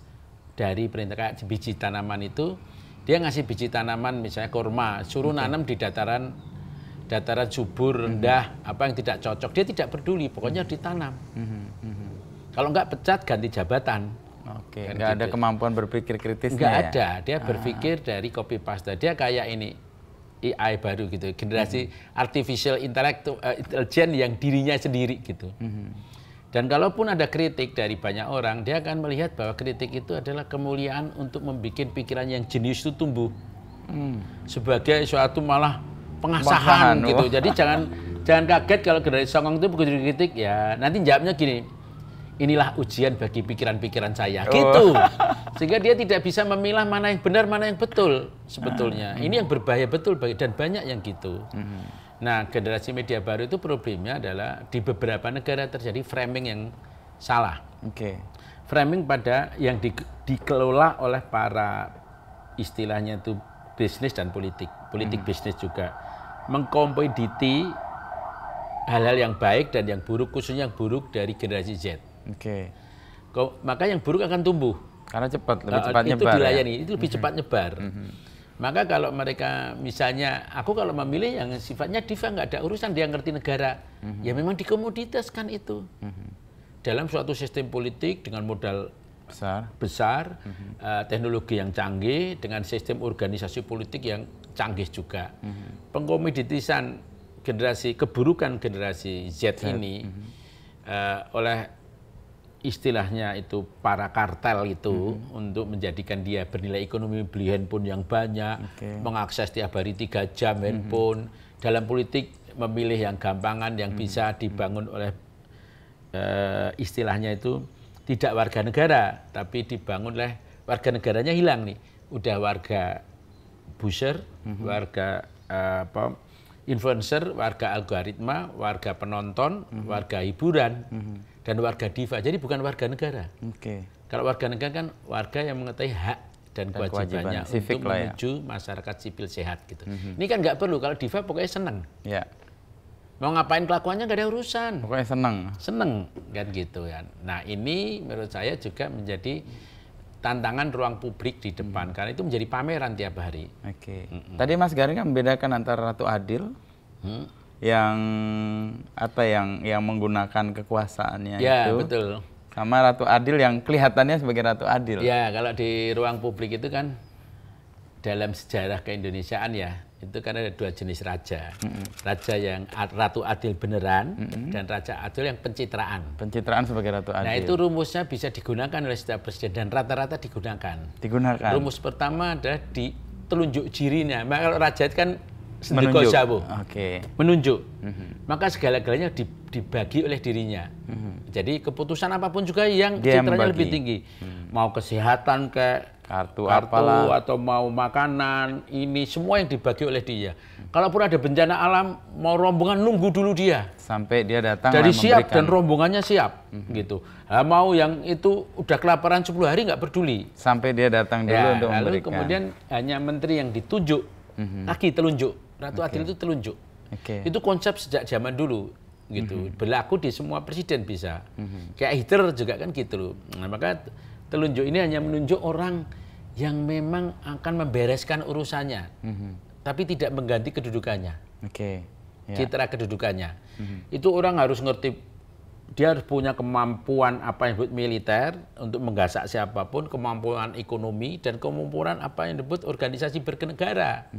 dari perintah. Kayak biji tanaman itu, dia ngasih biji tanaman misalnya kurma, suruh nanam di dataran subur, rendah, apa yang tidak cocok, dia tidak peduli, pokoknya ditanam. Kalau enggak pecat, ganti jabatan. Nggak ada kemampuan berpikir kritisnya. Nggak ada, dia berpikir dari copy paste. Dia kayak ini, AI baru gitu, generasi artificial intelligence yang dirinya sendiri gitu. Dan kalaupun ada kritik dari banyak orang, dia akan melihat bahwa kritik itu adalah kemuliaan untuk membuat pikiran yang jenius itu tumbuh. Sebagai suatu malah pengasahan gitu. Jadi jangan kaget kalau generasi songong itu begitu kritik, ya nanti jawabnya gini, inilah ujian bagi pikiran-pikiran saya, gitu. Sehingga dia tidak bisa memilah mana yang benar, mana yang betul sebetulnya. Ini yang berbahaya betul, dan banyak yang gitu. Nah, generasi media baru itu problemnya adalah di beberapa negara terjadi framing yang salah. Framing pada yang dikelola oleh para istilahnya itu bisnis dan politik bisnis juga mengkomoditi hal-hal yang baik dan yang buruk, khususnya yang buruk dari generasi Z. Maka yang buruk akan tumbuh. Karena lebih cepat nyebar. Itu dilayani, itu lebih cepat nyebar. Maka kalau mereka misalnya, aku kalau memilih yang sifatnya diva nggak ada urusan, dia ngerti negara, ya memang dikomoditaskan itu. Dalam suatu sistem politik dengan modal besar, teknologi yang canggih, dengan sistem organisasi politik yang canggih juga. Pengkomoditisan keburukan generasi Z ini oleh istilahnya itu para kartel itu untuk menjadikan dia bernilai ekonomi, beli handphone yang banyak, mengakses tiap hari 3 jam handphone. Dalam politik memilih yang gampangan, yang bisa dibangun oleh istilahnya itu tidak warga negara, tapi dibangun oleh warga negaranya hilang nih. Udah warga buzzer, warga influencer, warga algoritma, warga penonton, warga hiburan, dan warga diva. Jadi bukan warga negara. Kalau warga negara kan warga yang mengetahui hak dan kewajibannya untuk menuju masyarakat sipil sehat gitu. Ini kan nggak perlu, kalau diva pokoknya seneng. Mau ngapain kelakuannya nggak ada urusan. Pokoknya seneng kan gitu kan. Nah ini menurut saya juga menjadi tantangan ruang publik di depan, karena itu menjadi pameran tiap hari. Tadi Mas Garin kan membedakan antara Ratu Adil yang menggunakan kekuasaannya itu, betul, sama Ratu Adil yang kelihatannya sebagai Ratu Adil. Ya, kalau di ruang publik itu kan dalam sejarah keindonesiaan ya, itu kan ada 2 jenis raja. Raja yang Ratu Adil beneran dan Raja Adil yang pencitraan. Pencitraan sebagai Ratu Adil. Nah, itu rumusnya bisa digunakan oleh setiap presiden dan rata-rata digunakan. Rumus pertama adalah di telunjuk jirinya. Maka kalau raja itu kan sendiko sabu. Menunjuk. Maka segala-galanya dibagi oleh dirinya. Jadi keputusan apapun juga yang citranya lebih tinggi. Mau kesehatan kartu atau mau makanan, ini semua yang dibagi oleh dia. Kalaupun ada bencana alam, mau rombongan nunggu dulu dia. Sampai dia datang dari siap dan rombongannya siap gitu. Mau yang itu udah kelaparan 10 hari nggak peduli. Sampai dia datang dulu untuk lalu memberikan. Kemudian hanya menteri yang ditunjuk, lagi telunjuk. Ratu Adil itu telunjuk. Itu konsep sejak zaman dulu gitu. Berlaku di semua presiden bisa. Kayak Hitler juga kan gitu loh. Nah, maka telunjuk ini hanya menunjuk orang yang memang akan membereskan urusannya, tapi tidak mengganti kedudukannya. Citra kedudukannya. Itu orang harus ngerti, dia harus punya kemampuan apa yang disebut militer untuk menggasak siapapun, kemampuan ekonomi, dan kemampuan apa yang disebut organisasi bernegara.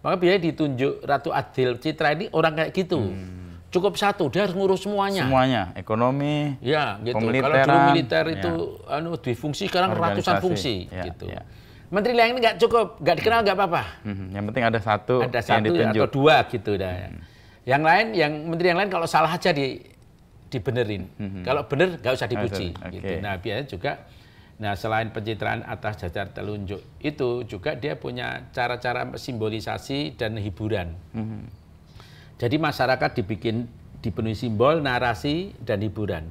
Maka biasanya ditunjuk Ratu Adil Citra ini orang kayak gitu. Cukup satu, dia harus ngurus semuanya. Ekonomi, ya, gitu. Kalau dulu militer itu difungsi, sekarang ratusan fungsi. Gitu. Menteri lain ini nggak cukup, nggak dikenal nggak apa-apa. Yang penting ada satu yang ditunjuk. Atau 2 gitu. Yang lain, menteri yang lain kalau salah aja dibenerin. Kalau bener nggak usah dipuji. Gitu. Nah biasanya juga, selain pencitraan atas dasar telunjuk, itu juga dia punya cara-cara simbolisasi dan hiburan. Jadi masyarakat dipenuhi simbol, narasi, dan hiburan.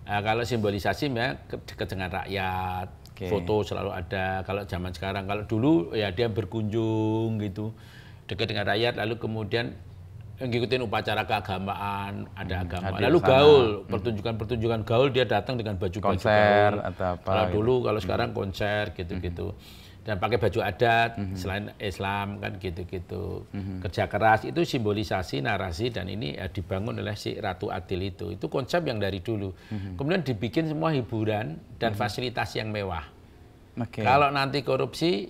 Kalau simbolisasi ya dekat dengan rakyat, foto selalu ada. Kalau zaman sekarang, kalau dulu ya dia berkunjung gitu, dekat dengan rakyat, lalu kemudian ngikutin upacara keagamaan, ada agama. Lalu gaul, pertunjukan gaul, dia datang dengan baju-baju konser gaul. Atau apa. Kalau dulu, kalau sekarang konser gitu-gitu. Dan pakai baju adat, selain Islam kan gitu-gitu. Kerja keras itu simbolisasi, narasi, dan ini dibangun oleh si Ratu Adil itu. Itu konsep yang dari dulu. Kemudian dibikin semua hiburan dan fasilitas yang mewah. Kalau nanti korupsi,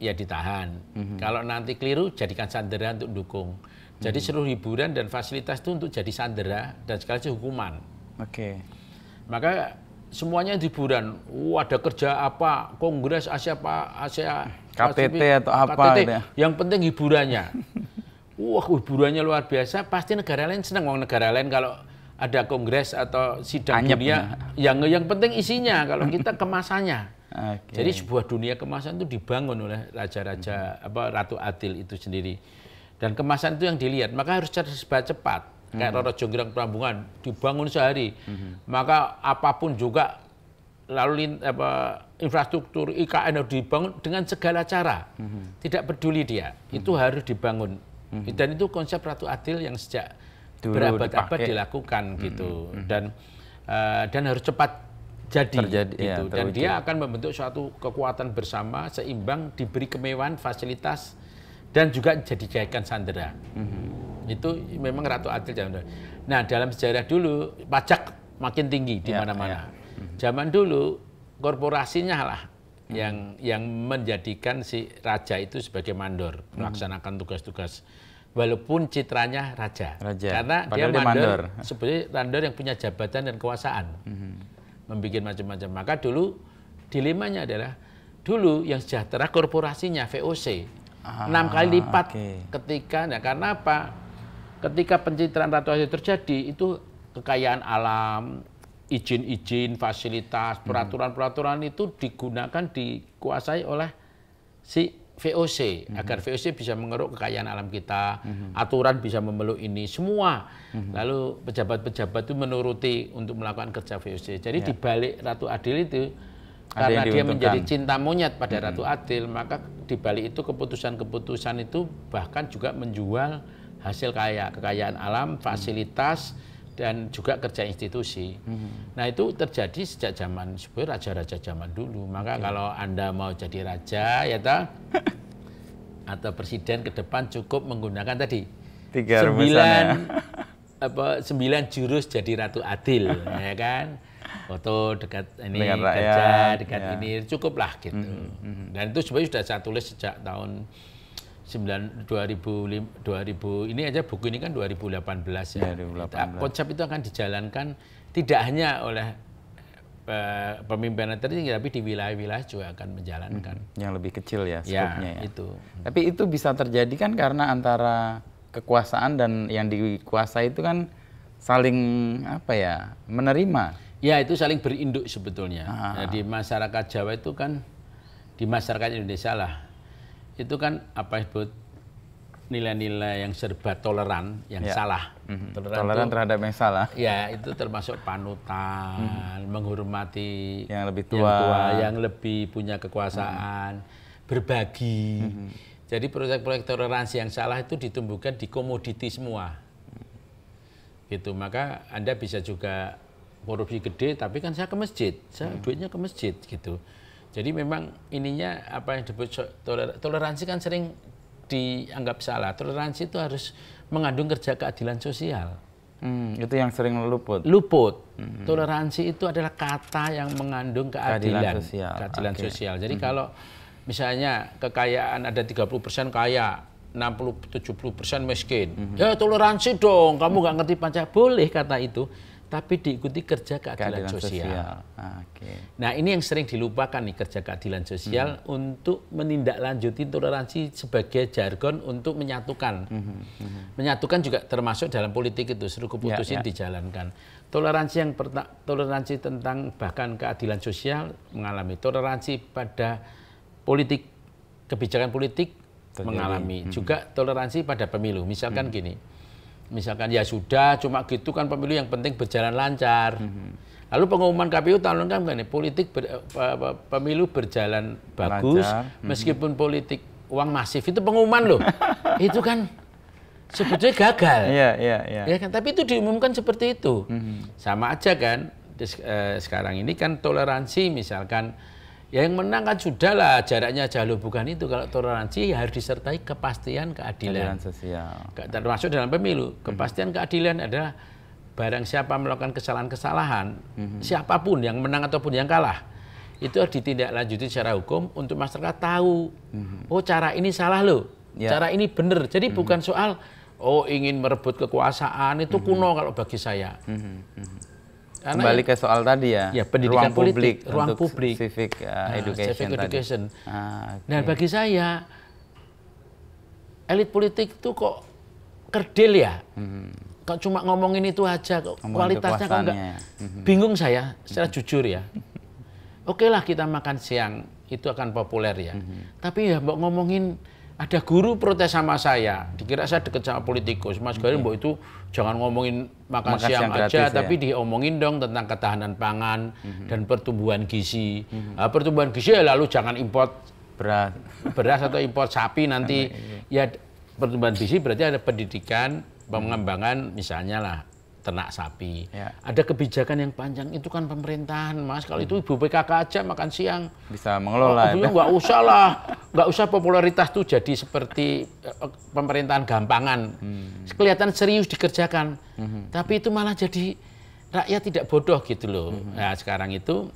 ya ditahan. Kalau nanti keliru, jadikan sandera untuk dukung. Jadi seluruh hiburan dan fasilitas itu untuk jadi sandera dan sekaligus hukuman. Maka semuanya hiburan. Ada kerja apa, kongres Asia KTT atau apa KTT, gitu ya. Yang penting hiburannya. Hiburannya luar biasa, pasti negara lain senang. Negara lain kalau ada kongres atau sidang dunia, yang penting isinya, kalau kita kemasannya. Jadi sebuah dunia kemasan itu dibangun oleh raja-raja Ratu Adil itu sendiri. Dan kemasan itu yang dilihat, maka harus serba cepat. Kayak Roro Jonggrang Prambanan dibangun sehari, maka apapun juga lalu infrastruktur IKN harus dibangun dengan segala cara, tidak peduli dia, itu harus dibangun. Dan itu konsep Ratu Adil yang sejak berabad-abad dilakukan gitu, dan harus cepat jadi gitu. Ya, dan dia akan membentuk suatu kekuatan bersama, seimbang, diberi kemewahan, fasilitas, dan juga dijadikan sandera. Itu memang Ratu Adil. Nah, dalam sejarah dulu pajak makin tinggi di mana-mana. Zaman dulu korporasinya lah yang menjadikan si raja itu sebagai mandor, melaksanakan tugas-tugas. Walaupun citranya raja. Karena dia mandor, sebenarnya mandor yang punya jabatan dan kekuasaan. Membikin macam-macam. Maka dulu dilemanya adalah dulu yang sejahtera korporasinya VOC 6 kali lipat ketika, nah karena apa? Ketika pencitraan Ratu Adil terjadi, itu kekayaan alam, izin-izin, fasilitas, peraturan-peraturan itu digunakan, dikuasai oleh si VOC, agar VOC bisa mengeruk kekayaan alam kita, aturan bisa memeluk ini, semua. Lalu pejabat-pejabat itu menuruti untuk melakukan kerja VOC. Jadi di balik Ratu Adil itu, karena dia menjadi cinta monyet pada Ratu Adil, maka di balik itu keputusan-keputusan itu bahkan juga menjual hasil kekayaan alam, fasilitas, dan juga kerja institusi. Nah itu terjadi sejak zaman sebenarnya raja-raja zaman dulu. Maka kalau Anda mau jadi raja ya atau presiden ke depan cukup menggunakan tadi 9 jurus jadi Ratu Adil, ya kan? Foto dekat ini kerja dekat ini cukuplah gitu. Dan itu sebenarnya sudah saya tulis sejak tahun 2000 ini aja, buku ini kan 2018 ya. 2018. Konsep itu akan dijalankan tidak hanya oleh pemimpinan tertinggi, tapi di wilayah-wilayah juga akan menjalankan. Yang lebih kecil ya skopnya ya. Itu. Tapi itu bisa terjadi kan karena antara kekuasaan dan yang dikuasai itu kan saling menerima. Ya itu saling berinduk sebetulnya. Nah, di masyarakat Jawa itu kan, di masyarakat Indonesia lah, itu kan nilai-nilai yang serba toleran, yang salah. Toleran terhadap yang salah. Ya, itu termasuk panutan, menghormati yang lebih tua, yang lebih punya kekuasaan, berbagi. Jadi proyek-proyek toleransi yang salah itu ditumbuhkan di komoditi semua. Gitu, maka Anda bisa juga korupsi gede, tapi kan saya ke masjid, saya duitnya ke masjid gitu. Jadi memang ininya apa yang disebut toleransi kan sering dianggap salah. Toleransi itu harus mengandung kerja keadilan sosial. Itu yang sering luput. Toleransi itu adalah kata yang mengandung keadilan sosial. Jadi kalau misalnya kekayaan ada 30% kaya, 60-70% miskin. Ya toleransi dong, kamu nggak ngerti Pancasila. Boleh kata itu. Tapi diikuti kerja keadilan sosial. Nah ini yang sering dilupakan nih, kerja keadilan sosial untuk menindaklanjuti toleransi sebagai jargon untuk menyatukan. Menyatukan juga termasuk dalam politik itu, seluruh keputusan dijalankan. Toleransi tentang bahkan keadilan sosial mengalami, toleransi pada politik, kebijakan politik mengalami, juga toleransi pada pemilu. Misalkan gini. Misalkan ya sudah, cuma gitu kan pemilu, yang penting berjalan lancar. Lalu pengumuman KPU tahun kan politik pemilu berjalan bagus, meskipun politik uang masif, itu pengumuman loh. Itu kan sebetulnya gagal. Ya kan? Tapi itu diumumkan seperti itu. Sama aja kan, sekarang ini kan toleransi misalkan, ya yang menang kan sudah lah, jaraknya jauh, bukan itu. Kalau toleransi ya harus disertai kepastian keadilan sosial. Termasuk dalam pemilu, kepastian keadilan adalah barang siapa melakukan kesalahan-kesalahan, siapapun yang menang ataupun yang kalah, itu harus ditindaklanjuti secara hukum untuk masyarakat tahu, oh cara ini salah loh, cara ini benar. Jadi bukan soal ingin merebut kekuasaan, itu kuno kalau bagi saya. Karena kembali ke soal tadi ya, pendidikan politik, ruang untuk publik, civic education. Nah bagi saya, elit politik itu kok kerdil ya, kok cuma ngomongin itu aja, kok kualitasnya kok enggak. Bingung saya, secara jujur ya. Oke lah kita makan siang, itu akan populer ya. Tapi ya ngomongin Ada guru protes sama saya, dikira saya deket sama politikus. Mas Garin, mbok itu jangan ngomongin makan siang aja, tapi diomongin dong tentang ketahanan pangan dan pertumbuhan gizi. Pertumbuhan gizi lalu jangan import beras atau import sapi nanti. Ya pertumbuhan gizi berarti ada pendidikan, pengembangan misalnya lah ternak sapi. Ada kebijakan yang panjang, itu kan pemerintahan, Mas. Kalau itu Ibu PKK aja makan siang bisa mengelola. Nggak usah lah, nggak usah popularitas tuh jadi seperti pemerintahan gampangan. Kelihatan serius dikerjakan, tapi itu malah jadi rakyat tidak bodoh gitu loh. Nah sekarang itu,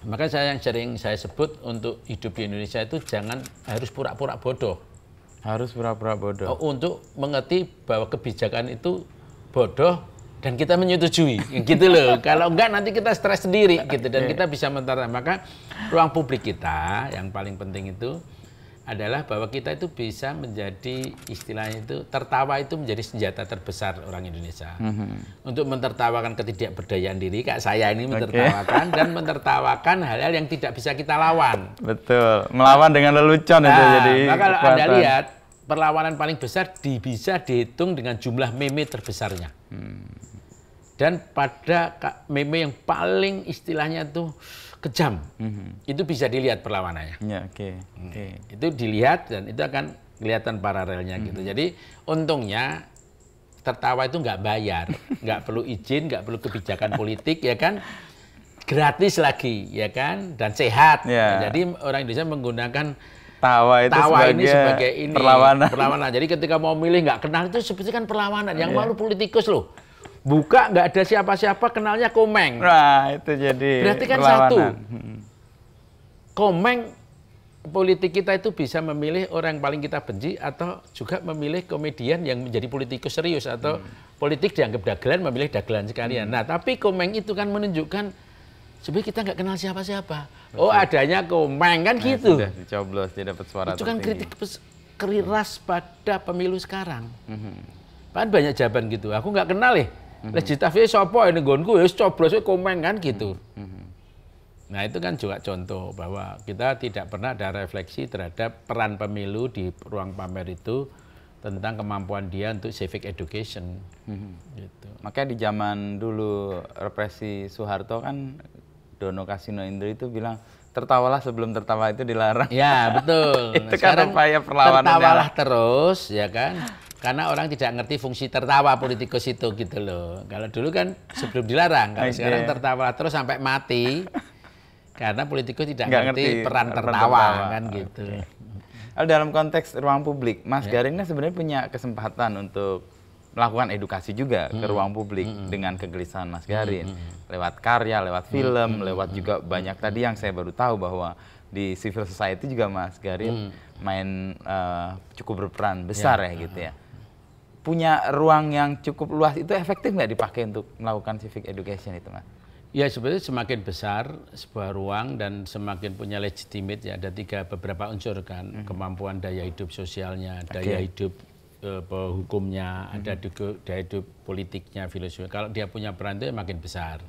maka yang sering saya sebut untuk hidup di Indonesia itu jangan harus pura-pura bodoh. Harus pura-pura bodoh. Untuk mengerti bahwa kebijakan itu bodoh, dan kita menyetujui, gitu loh. Kalau enggak nanti kita stres sendiri, gitu. Dan kita bisa mentara. Maka ruang publik kita yang paling penting itu adalah bahwa kita itu bisa menjadi, istilahnya itu, tertawa itu menjadi senjata terbesar orang Indonesia. Untuk mentertawakan ketidakberdayaan diri, kayak saya ini mentertawakan dan mentertawakan hal-hal yang tidak bisa kita lawan. Betul, melawan dengan lelucon itu jadi. Maka kalau Anda lihat, perlawanan paling besar bisa dihitung dengan jumlah meme terbesarnya. Dan pada meme yang paling istilahnya tuh kejam, itu bisa dilihat perlawanannya. Itu dilihat dan itu akan kelihatan paralelnya gitu. Jadi untungnya tertawa itu nggak bayar, nggak perlu izin, nggak perlu kebijakan politik, ya kan? Gratis lagi, ya kan? Dan sehat. Jadi orang Indonesia menggunakan tawa ini sebagai perlawanan. Jadi ketika mau milih nggak kenal itu sebetulnya kan perlawanan. Yang malu politikus loh. Buka nggak ada siapa-siapa, kenalnya Komeng. Nah, itu jadi berarti kan satu. Komeng, politik kita itu bisa memilih orang yang paling kita benci atau juga memilih komedian yang menjadi politikus serius atau politik dianggap dagelan, memilih dagelan sekalian. Nah, tapi Komeng itu kan menunjukkan sebenarnya kita nggak kenal siapa-siapa. Oh, adanya Komeng kan gitu. Sudah dicoblos, dia dapat suara itu kan kritik keras pada pemilu sekarang. Kan banyak jawaban gitu. Aku nggak kenal legislatif sopo ini gonku, coblosnya Komeng kan gitu. Nah itu kan juga contoh bahwa kita tidak pernah ada refleksi terhadap peran pemilu di ruang pamer itu tentang kemampuan dia untuk civic education. Gitu. Makanya di zaman dulu represi Soeharto kan Dono Kasino Indro itu bilang tertawalah sebelum tertawa itu dilarang. Ya betul. Itu kan upaya perlawanan. Tertawalah terus, ya kan? Karena orang tidak ngerti fungsi tertawa politikus itu gitu loh. Kalau dulu kan sebelum dilarang, kalau sekarang tertawa terus sampai mati. Karena politikus tidak ngerti peran tertawa kan gitu. Dalam konteks ruang publik, Mas Garin sebenarnya punya kesempatan untuk melakukan edukasi juga ke ruang publik dengan kegelisahan Mas Garin. Lewat karya, lewat film, lewat juga banyak tadi yang saya baru tahu bahwa di civil society juga Mas Garin main cukup berperan besar gitu ya. Punya ruang yang cukup luas, itu efektif nggak dipakai untuk melakukan civic education itu, Mas? Ya sebenarnya semakin besar sebuah ruang dan semakin punya legitimate ya, ada beberapa unsur kan, kemampuan daya hidup sosialnya, daya hidup hukumnya, ada daya hidup politiknya, filosofi. Kalau dia punya peran itu makin besar.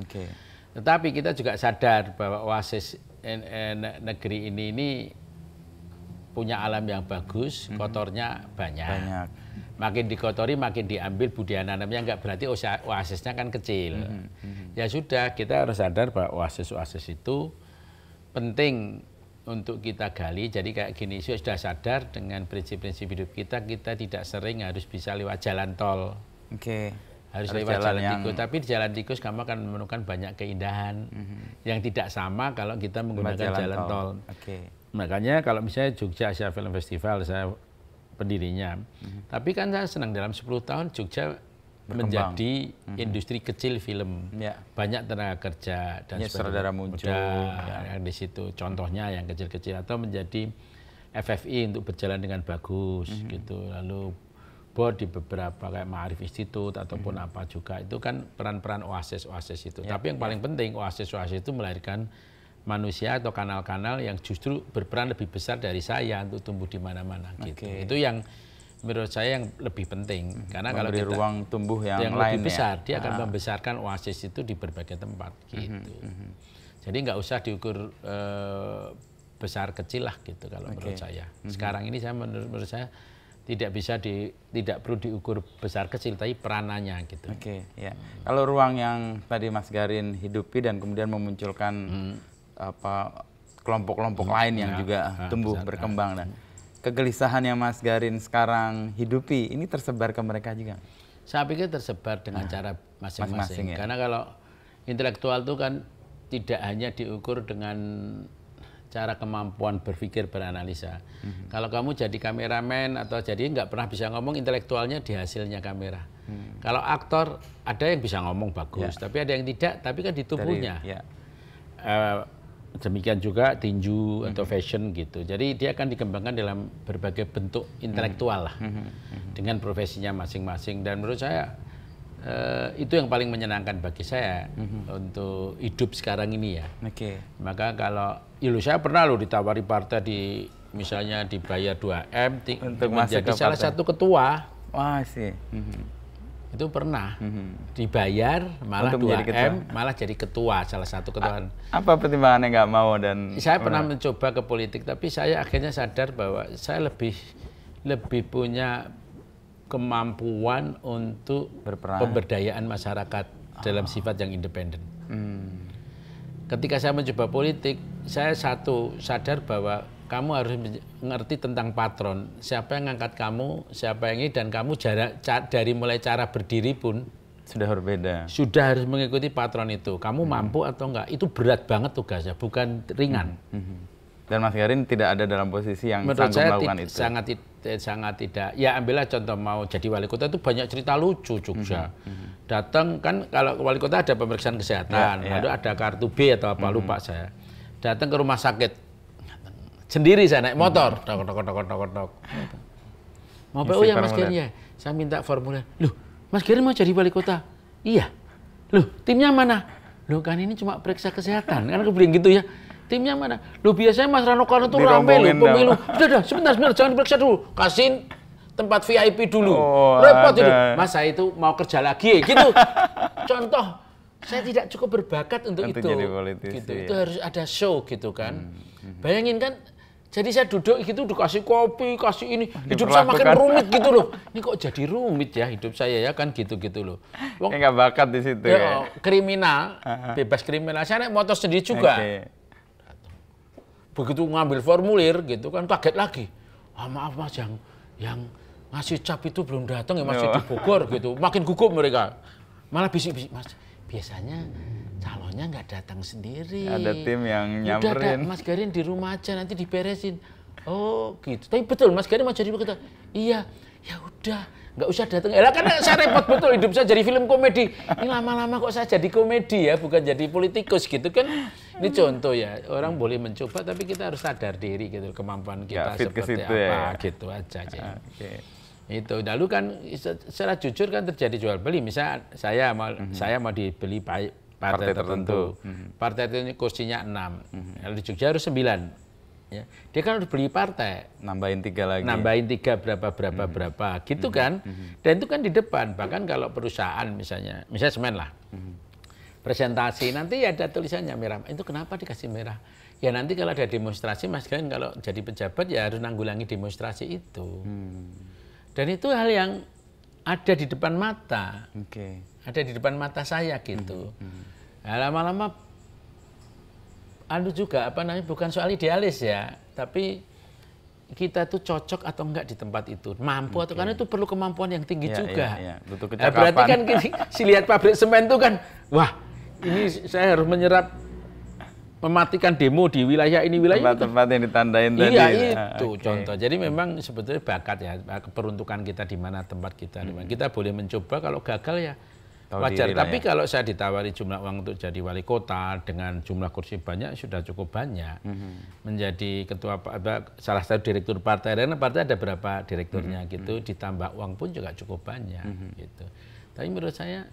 Tetapi kita juga sadar bahwa oasis negeri ini punya alam yang bagus, kotornya banyak. Makin dikotori, makin diambil budaya nanamnya, enggak berarti oasisnya kan kecil. Ya sudah, kita harus sadar bahwa oasis-oasis itu penting untuk kita gali. Jadi kayak gini, sudah sadar dengan prinsip-prinsip hidup kita tidak sering harus bisa lewat jalan tol. Harus lewat jalan tikus. Tapi di jalan tikus kamu akan menemukan banyak keindahan yang tidak sama kalau kita menggunakan jalan tol. Makanya kalau misalnya Jogja Asia Film Festival, saya pendirinya. Tapi kan saya senang dalam 10 tahun Jogja menjadi industri kecil film. Banyak tenaga kerja dan sutradara muncul yang di situ. Contohnya yang kecil-kecil, atau menjadi FFI untuk berjalan dengan bagus gitu. Lalu board di beberapa kayak Ma'arif Institute ataupun apa juga. Itu kan peran-peran oasis-oasis itu. Tapi yang paling penting oasis-oasis itu melahirkan manusia atau kanal-kanal yang justru berperan lebih besar dari saya untuk tumbuh di mana-mana gitu. Itu yang menurut saya yang lebih penting, karena kalau kita ruang tumbuh yang lebih besar, dia akan membesarkan oasis itu di berbagai tempat gitu. Jadi nggak usah diukur besar kecil lah gitu kalau menurut saya. Sekarang ini menurut saya tidak perlu diukur besar kecil, tapi peranannya gitu. Ya. Kalau ruang yang tadi Mas Garin hidupi dan kemudian memunculkan kelompok-kelompok lain yang juga tumbuh berkembang, dan kegelisahan yang Mas Garin sekarang hidupi ini tersebar ke mereka juga? Saya pikir tersebar dengan cara masing-masing. Ya? Karena kalau intelektual itu kan tidak hanya diukur dengan cara kemampuan berpikir, beranalisa. Kalau kamu jadi kameramen atau jadi nggak pernah bisa ngomong, intelektualnya di hasilnya kamera. Kalau aktor ada yang bisa ngomong bagus, tapi ada yang tidak, tapi kan di tubuhnya. Demikian juga tinju atau fashion gitu. Jadi dia akan dikembangkan dalam berbagai bentuk intelektual lah, dengan profesinya masing-masing. Dan menurut saya itu yang paling menyenangkan bagi saya untuk hidup sekarang ini ya. Maka kalau saya pernah ditawari partai misalnya dibayar 2M untuk menjadi salah satu ketua. Wah sih. Itu pernah dibayar malah 2M malah jadi ketua, salah satu ketua. Apa pertimbangannya nggak mau? Dan saya pernah mencoba ke politik, tapi saya akhirnya sadar bahwa saya lebih punya kemampuan untuk pemberdayaan masyarakat dalam sifat yang independen. Ketika saya mencoba politik, saya sadar bahwa kamu harus mengerti tentang patron, siapa yang ngangkat kamu, siapa yang ini, dan kamu dari mulai cara berdiri pun sudah berbeda. Sudah harus mengikuti patron itu. Kamu mampu atau enggak, itu berat banget tugasnya, bukan ringan. Dan Mas Garin tidak ada dalam posisi yang sanggup melakukan itu. Sangat tidak. Ya ambillah contoh mau jadi wali kota itu banyak cerita lucu Jogja. Datang kan kalau wali kota ada pemeriksaan kesehatan, lalu ada kartu B atau apa lupa saya. Datang ke rumah sakit sendiri, saya naik motor. Tok. Mau PO ya Mas Garin ya? Saya minta formulir. Loh, Mas Garin mau jadi wali kota? Iya. Loh, timnya mana? Loh kan ini cuma periksa kesehatan. Kan aku bilang gitu ya. Timnya mana? Loh biasanya Mas Rano Karno itu rame loh pemilu. Udah, sebentar, jangan diperiksa dulu. Kasihin tempat VIP dulu. Repot itu. Mas saya itu mau kerja lagi gitu. Contoh, saya tidak cukup berbakat untuk itu. Jadi politisi, gitu. Itu harus ada show gitu kan. Bayangin kan, jadi saya duduk gitu, dikasih kopi, kasih ini. Hidup saya makin rumit gitu loh. Ini kok jadi rumit ya hidup saya ya kan gitu-gitu loh. Kayak nggak bakat di situ ya. Kriminal, bebas kriminal. Saya naik motor sendiri juga. Begitu ngambil formulir gitu kan kaget lagi. Maaf Mas, yang ngasih cap itu belum datang ya, masih di Bogor gitu. Makin gugup mereka. Malah bisik-bisik, Mas, biasanya calonnya nggak datang sendiri. Ada tim yang nyamperin. Udah, Mas Garin di rumah aja nanti diberesin. Oh gitu. Tapi betul Mas Garin mau jadi kita. Iya, ya udah. Nggak usah datang. Ya kan saya repot betul, hidup saya jadi film komedi. Ini lama-lama kok saya jadi komedi ya, bukan jadi politikus gitu kan. Ini contoh ya, orang boleh mencoba tapi kita harus sadar diri gitu, kemampuan kita seperti apa gitu aja. Itu lalu kan secara jujur kan terjadi jual beli. Misal saya mau dibeli partai tertentu. Partai itu kursinya 6. Lalu di Jogja harus 9. Ya. Dia kan udah beli partai, nambahin 3 lagi, nambahin 3 berapa gitu kan. Dan itu kan di depan. Bahkan kalau perusahaan misalnya semen lah, presentasi nanti ada tulisannya merah. Itu kenapa dikasih merah? Ya nanti kalau ada demonstrasi, Mas Garin kalau jadi pejabat ya harus nanggulangi demonstrasi itu. Dan itu hal yang ada di depan mata, ada di depan mata saya gitu. Nah, lama-lama juga bukan soal idealis ya, tapi kita tuh cocok atau enggak di tempat itu, mampu atau karena itu perlu kemampuan yang tinggi juga. Butuh kecakapan. Berarti kan si lihat pabrik semen itu kan, wah ini saya harus mematikan demo di wilayah ini, tempat-tempat yang ditandain tadi. Iya itu contoh. Jadi memang sebetulnya bakat ya, peruntukan kita di mana tempat kita. Kita boleh mencoba, kalau gagal ya wajar. Tapi kalau saya ditawari jumlah uang untuk jadi wali kota dengan jumlah kursi banyak, sudah cukup banyak. Menjadi ketua salah satu direktur partai, karena partai ada berapa direkturnya gitu, ditambah uang pun juga cukup banyak gitu. Tapi menurut saya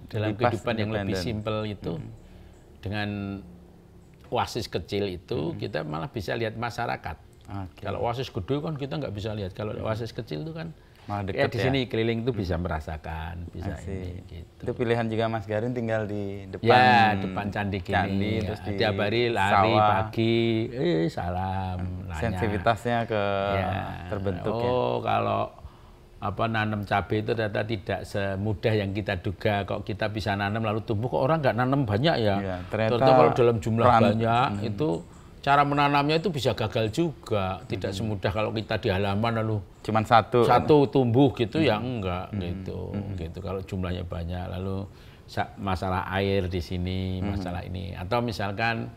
dalam kehidupan yang lebih simpel itu, dengan oasis kecil itu kita malah bisa lihat masyarakat. Kalau oasis gede kan kita nggak bisa lihat. Kalau oasis kecil itu kan Malah ya deket di sini keliling itu bisa merasakan, bisa ini. Gitu. Itu pilihan juga Mas Garin tinggal di depan. Ya, depan candi gini. Terus di tiap hari lari pagi, salam, nanya. Sensitivitasnya terbentuk ya. Oh, kalau nanam cabai itu ternyata tidak semudah yang kita duga. Kok kita bisa nanam lalu tumbuh, kok orang nggak nanam banyak ya? Ternyata kalau dalam jumlah banyak itu cara menanamnya itu bisa gagal juga. Tidak semudah kalau kita di halaman lalu cuman satu tumbuh gitu ya enggak gitu. Kalau jumlahnya banyak lalu masalah air di sini, masalah ini. Atau misalkan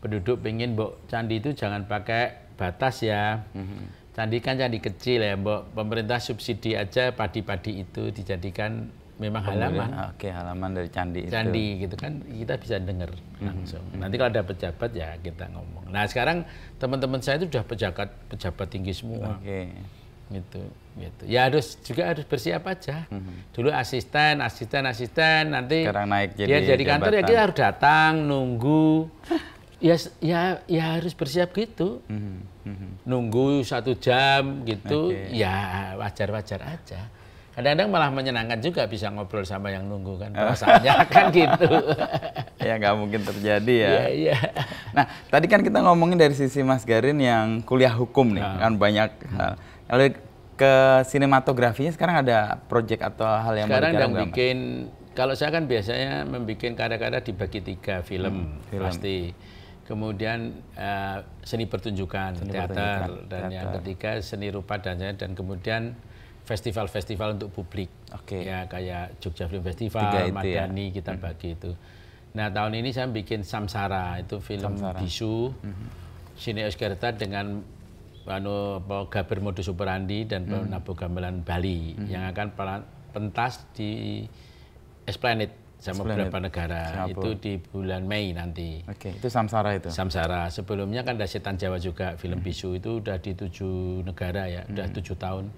penduduk pengen candi itu jangan pakai batas ya. Candi kan candi kecil ya, pemerintah subsidi aja padi-padi itu dijadikan memang halaman. Oke, halaman dari candi itu. Candi gitu kan kita bisa dengar langsung. Nanti kalau ada pejabat ya kita ngomong. Nah sekarang teman-teman saya itu sudah pejabat tinggi semua. Oke. Gitu. Ya harus bersiap aja. Dulu asisten, nanti sekarang naik dia jadi kantor ya kita harus datang nunggu. Ya harus bersiap gitu. Nunggu 1 jam gitu, ya wajar-wajar aja. Kadang-kadang malah menyenangkan juga bisa ngobrol sama yang nunggu kan. Perasaannya kan gitu. Ya nggak mungkin terjadi ya. Iya. Nah, tadi kan kita ngomongin dari sisi Mas Garin yang kuliah hukum nih, kan banyak hal. Lalu ke sinematografinya sekarang ada proyek atau hal yang sekarang yang bikin, kalau saya kan biasanya membuat karya-karya dibagi 3 film. Pasti. Kemudian seni pertunjukan, teater, dan yang ketiga seni rupa dan kemudian festival-festival untuk publik. Ya kayak Jogja Film Festival, Madani kita bagi itu. Nah tahun ini saya bikin Samsara, itu film bisu, Sine Oscarta dengan Gaber Modus Operandi dan Nabo Gamelan Bali yang akan pentas di Esplanade sama beberapa negara. Itu di bulan Mei nanti. Itu Samsara itu? Samsara. Sebelumnya kan ada Setan Jawa juga, film bisu itu udah di 7 negara ya, udah 7 tahun.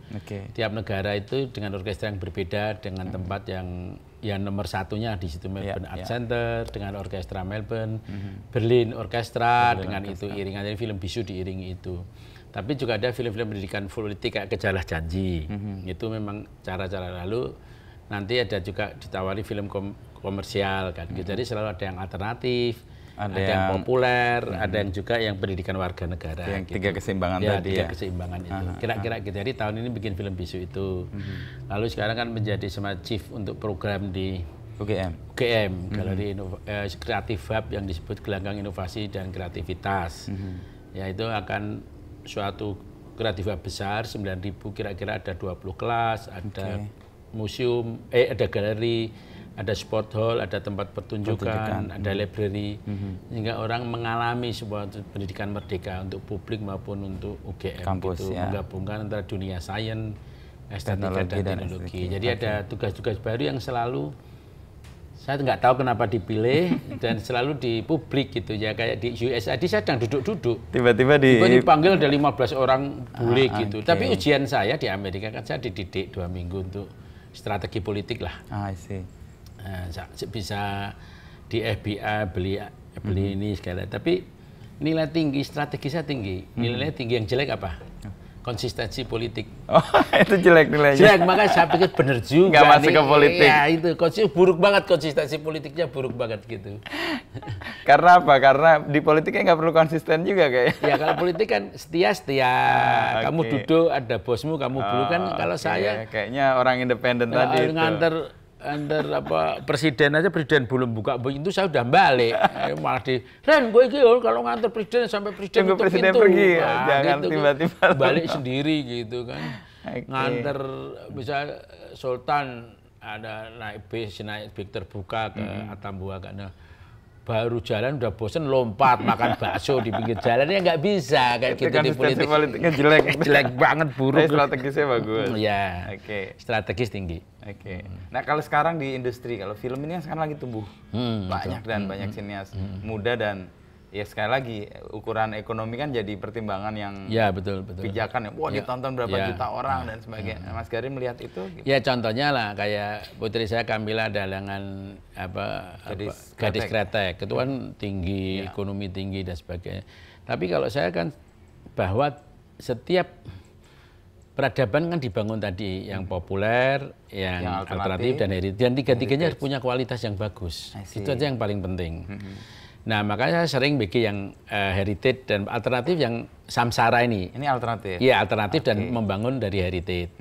Tiap negara itu dengan orkestra yang berbeda, dengan tempat yang nomor satunya di situ Melbourne Art Center, dengan orkestra Melbourne, Berlin Orkestra, dengan itu iringan. Jadi film bisu diiringi itu. Tapi juga ada film-film pendidikan politik kayak Kejarlah Janji. Itu memang cara-cara lalu. Nanti ada juga ditawari film komersial kan. Jadi selalu ada yang alternatif, ada yang populer, ada yang juga yang pendidikan warga negara. Yang 3 keseimbangan tadi ya. 3 keseimbangan itu. Kira-kira gitu. Jadi tahun ini bikin film bisu itu. Lalu sekarang kan menjadi semacam chief untuk program di UGM, Galeri Kreatif Hub yang disebut Gelanggang Inovasi dan Kreativitas. Ya itu akan suatu kreatif hub besar, 9.000 kira-kira ada 20 kelas, ada museum, ada galeri, ada sport hall, ada tempat pertunjukan, ada library, sehingga orang mengalami sebuah pendidikan merdeka untuk publik maupun untuk UGM. Kampus, gitu, menggabungkan antara dunia sains, estetika dan teknologi. Jadi ada tugas-tugas baru yang selalu saya nggak tahu kenapa dipilih dan selalu di publik gitu ya, kayak di USAID saya sedang duduk-duduk. Tiba-tiba dipanggil ada 15 orang bule gitu. Tapi ujian saya di Amerika kan saya dididik 2 minggu untuk strategi politik lah. Bisa di FBI beli ini segala. Tapi nilai tinggi, strategi saya tinggi. Nilainya tinggi, yang jelek apa? Konsistensi politik. Oh, itu jelek nilainya. Jelek, makanya saya pikir bener juga. Nggak masuk ke politik. Ya itu, buruk banget konsistensi politiknya, buruk banget gitu. Karena apa? Karena di politiknya nggak perlu konsisten juga kayak. Ya kalau politik kan setia. Kamu duduk, ada bosmu, kamu dulu kan. Kalau saya kayaknya orang independen tadi itu. Nganter presiden aja, presiden belum buka pintu saya udah balik. Malah Ren, gue kalau nganter presiden sampai presiden tutup pintu. Pergi, jangan gitu, tiba-tiba balik sendiri gitu kan. Nganter bisa Sultan ada naik bis terbuka ke Atambua karena baru jalan udah bosen lompat makan bakso di pinggir jalan, ya nggak bisa kayak gitu di politik. Politiknya jelek banget, buruk. Strategisnya bagus. Ya. Strategis tinggi. Nah kalau sekarang di industri, kalau film ini kan sekarang lagi tumbuh banyak dan banyak sinias muda, dan ya sekali lagi ukuran ekonomi kan jadi pertimbangan yang betul. pijakan ya. Wah ditonton berapa juta orang dan sebagainya. Mas Garin melihat itu? Ya contohnya lah kayak putri saya Kamila Dalangan Gadis Kretek, itu kan tinggi, ekonomi tinggi dan sebagainya. Tapi kalau saya kan bahwa setiap peradaban kan dibangun tadi yang populer, yang alternatif dan heritage. Dan tiga-tiganya harus punya kualitas yang bagus. Itu aja yang paling penting. Nah, makanya saya sering bikin yang heritage dan alternatif yang samsara ini. Ini alternatif? Iya, alternatif dan membangun dari heritage.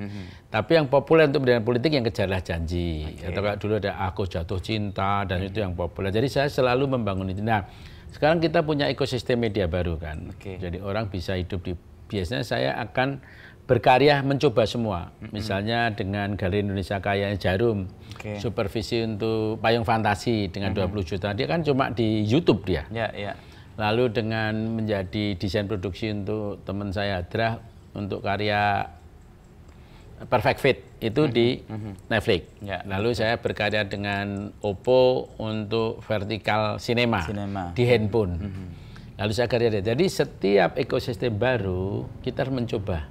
Tapi yang populer untuk pendidikan politik yang kejarlah janji. Atau kayak dulu ada Aku Jatuh Cinta dan itu yang populer. Jadi saya selalu membangun itu. Nah, sekarang kita punya ekosistem media baru kan. Jadi orang bisa hidup di... Biasanya saya akan berkarya mencoba semua. Misalnya dengan Galeri Indonesia Kaya Jarum, supervisi untuk Payung Fantasi dengan 20 juta. Dia kan cuma di YouTube dia. Lalu dengan menjadi desain produksi untuk teman saya Adra untuk karya Perfect Fit itu di Netflix. Lalu saya berkarya dengan Oppo untuk vertikal cinema di handphone. Lalu saya karya. Jadi setiap ekosistem baru kita harus mencoba.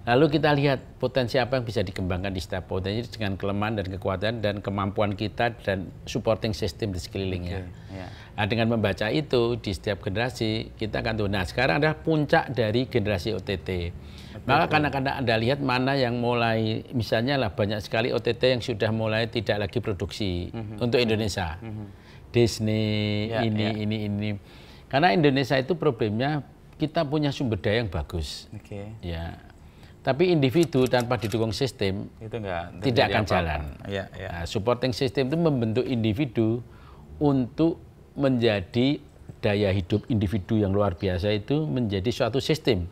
Lalu kita lihat potensi apa yang bisa dikembangkan di setiap potensi dengan kelemahan dan kekuatan dan kemampuan kita dan supporting system di sekelilingnya. Nah, dengan membaca itu di setiap generasi kita akan tahu. Nah, sekarang adalah puncak dari generasi OTT. Maka kadang-kadang Anda lihat mana yang mulai, misalnya lah banyak sekali OTT yang sudah mulai tidak lagi produksi untuk Indonesia. Disney, ini. Karena Indonesia itu problemnya kita punya sumber daya yang bagus. Ya. Tapi individu tanpa didukung sistem itu tidak akan jalan. Nah, supporting system itu membentuk individu untuk menjadi daya hidup individu yang luar biasa itu menjadi suatu sistem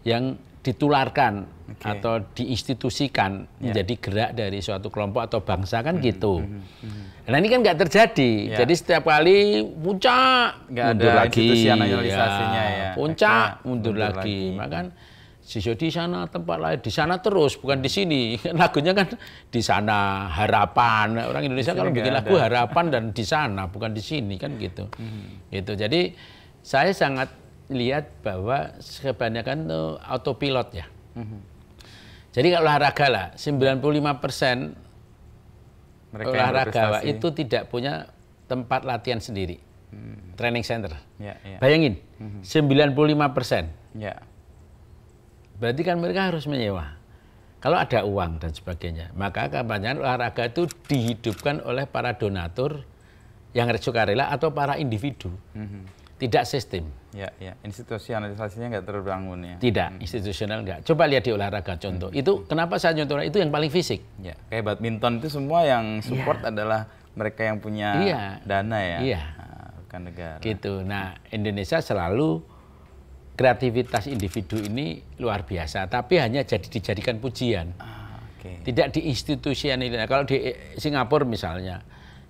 yang ditularkan atau diinstitusikan menjadi gerak dari suatu kelompok atau bangsa kan gitu. Nah ini kan nggak terjadi. Jadi setiap kali puncak mundur lagi, puncak mundur lagi. Maka siswa di sana tempat lain, di sana terus, bukan di sini. Lagunya kan di sana harapan. Orang Indonesia kalau bikin lagu harapan dan di sana, bukan di sini kan gitu. Gitu. Jadi saya sangat lihat bahwa kebanyakan itu autopilot ya. Jadi kalau olahraga lah, 95% olahraga itu tidak punya tempat latihan sendiri, training center. Bayangin, 95%. Berarti kan mereka harus menyewa. Kalau ada uang dan sebagainya, maka kebanyakan olahraga itu dihidupkan oleh para donatur yang sukarela atau para individu. Tidak sistem. Institusionalisasinya nggak terbangun ya. Tidak, institusional nggak. Coba lihat di olahraga contoh. Itu kenapa saya contoh itu yang paling fisik. Kayak badminton itu semua yang support adalah mereka yang punya dana ya. Bukan negara. Gitu. Nah, Indonesia selalu kreativitas individu ini luar biasa, tapi hanya dijadikan pujian. Tidak diinstitusionalisasi. Kalau di Singapura misalnya,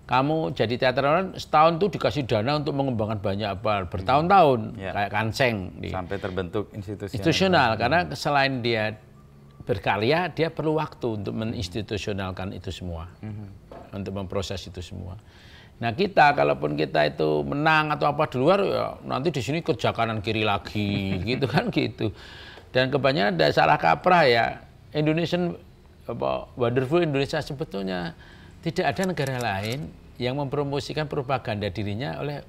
kamu jadi teaterwan setahun tuh dikasih dana untuk mengembangkan banyak apa bertahun-tahun kayak Kanseng sampai terbentuk institusional karena selain dia berkarya dia perlu waktu untuk menginstitusionalkan itu semua untuk memproses itu semua. Nah kita kalaupun kita itu menang atau apa di luar ya nanti di sini kerja kanan kiri lagi gitu kan gitu. Dan kebanyakan ada salah kaprah ya. Indonesian wonderful Indonesia sebetulnya tidak ada negara lain yang mempromosikan propaganda dirinya oleh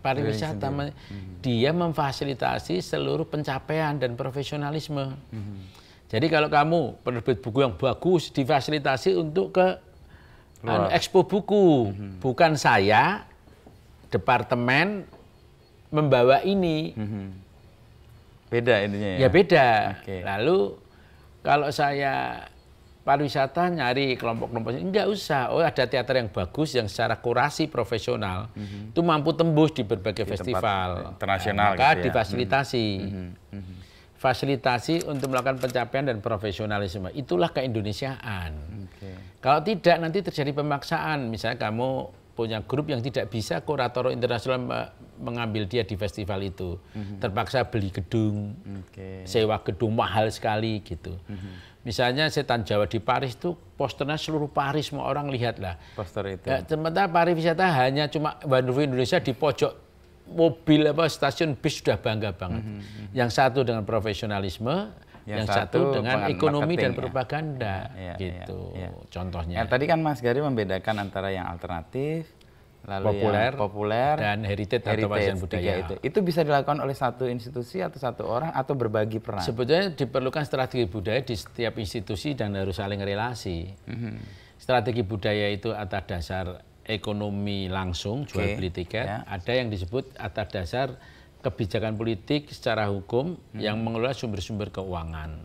pariwisata. Dia memfasilitasi seluruh pencapaian dan profesionalisme. Jadi kalau kamu penerbit buku yang bagus difasilitasi untuk ke expo buku, bukan saya departemen membawa ini. Beda intinya ya? Ya beda. Lalu kalau saya pariwisata nyari kelompok-kelompok enggak usah. Oh ada teater yang bagus yang secara kurasi profesional itu mampu tembus di berbagai festival internasional. Maka difasilitasi. Fasilitasi untuk melakukan pencapaian dan profesionalisme. Itulah keindonesiaan. Kalau tidak nanti terjadi pemaksaan. Misalnya kamu punya grup yang tidak bisa kurator internasional mengambil dia di festival itu. Terpaksa beli gedung, sewa gedung mahal sekali gitu. Misalnya Setan Jawa di Paris itu posternya seluruh Paris semua orang lihat lah. Poster itu. Sementara pariwisata hanya cuma Wonderful Indonesia di pojok mobil stasiun bis sudah bangga banget. Yang satu dengan profesionalisme, yang satu dengan ekonomi dan propaganda gitu. Contohnya. Tadi kan Mas Gary membedakan antara yang alternatif, Lalu populer dan heritage atau warisan budaya. Itu bisa dilakukan oleh satu institusi atau satu orang atau berbagi peran? Sebetulnya diperlukan strategi budaya di setiap institusi dan harus saling relasi. Strategi budaya itu atas dasar ekonomi langsung, jual beli tiket. Ada yang disebut atas dasar kebijakan politik secara hukum yang mengelola sumber-sumber keuangan.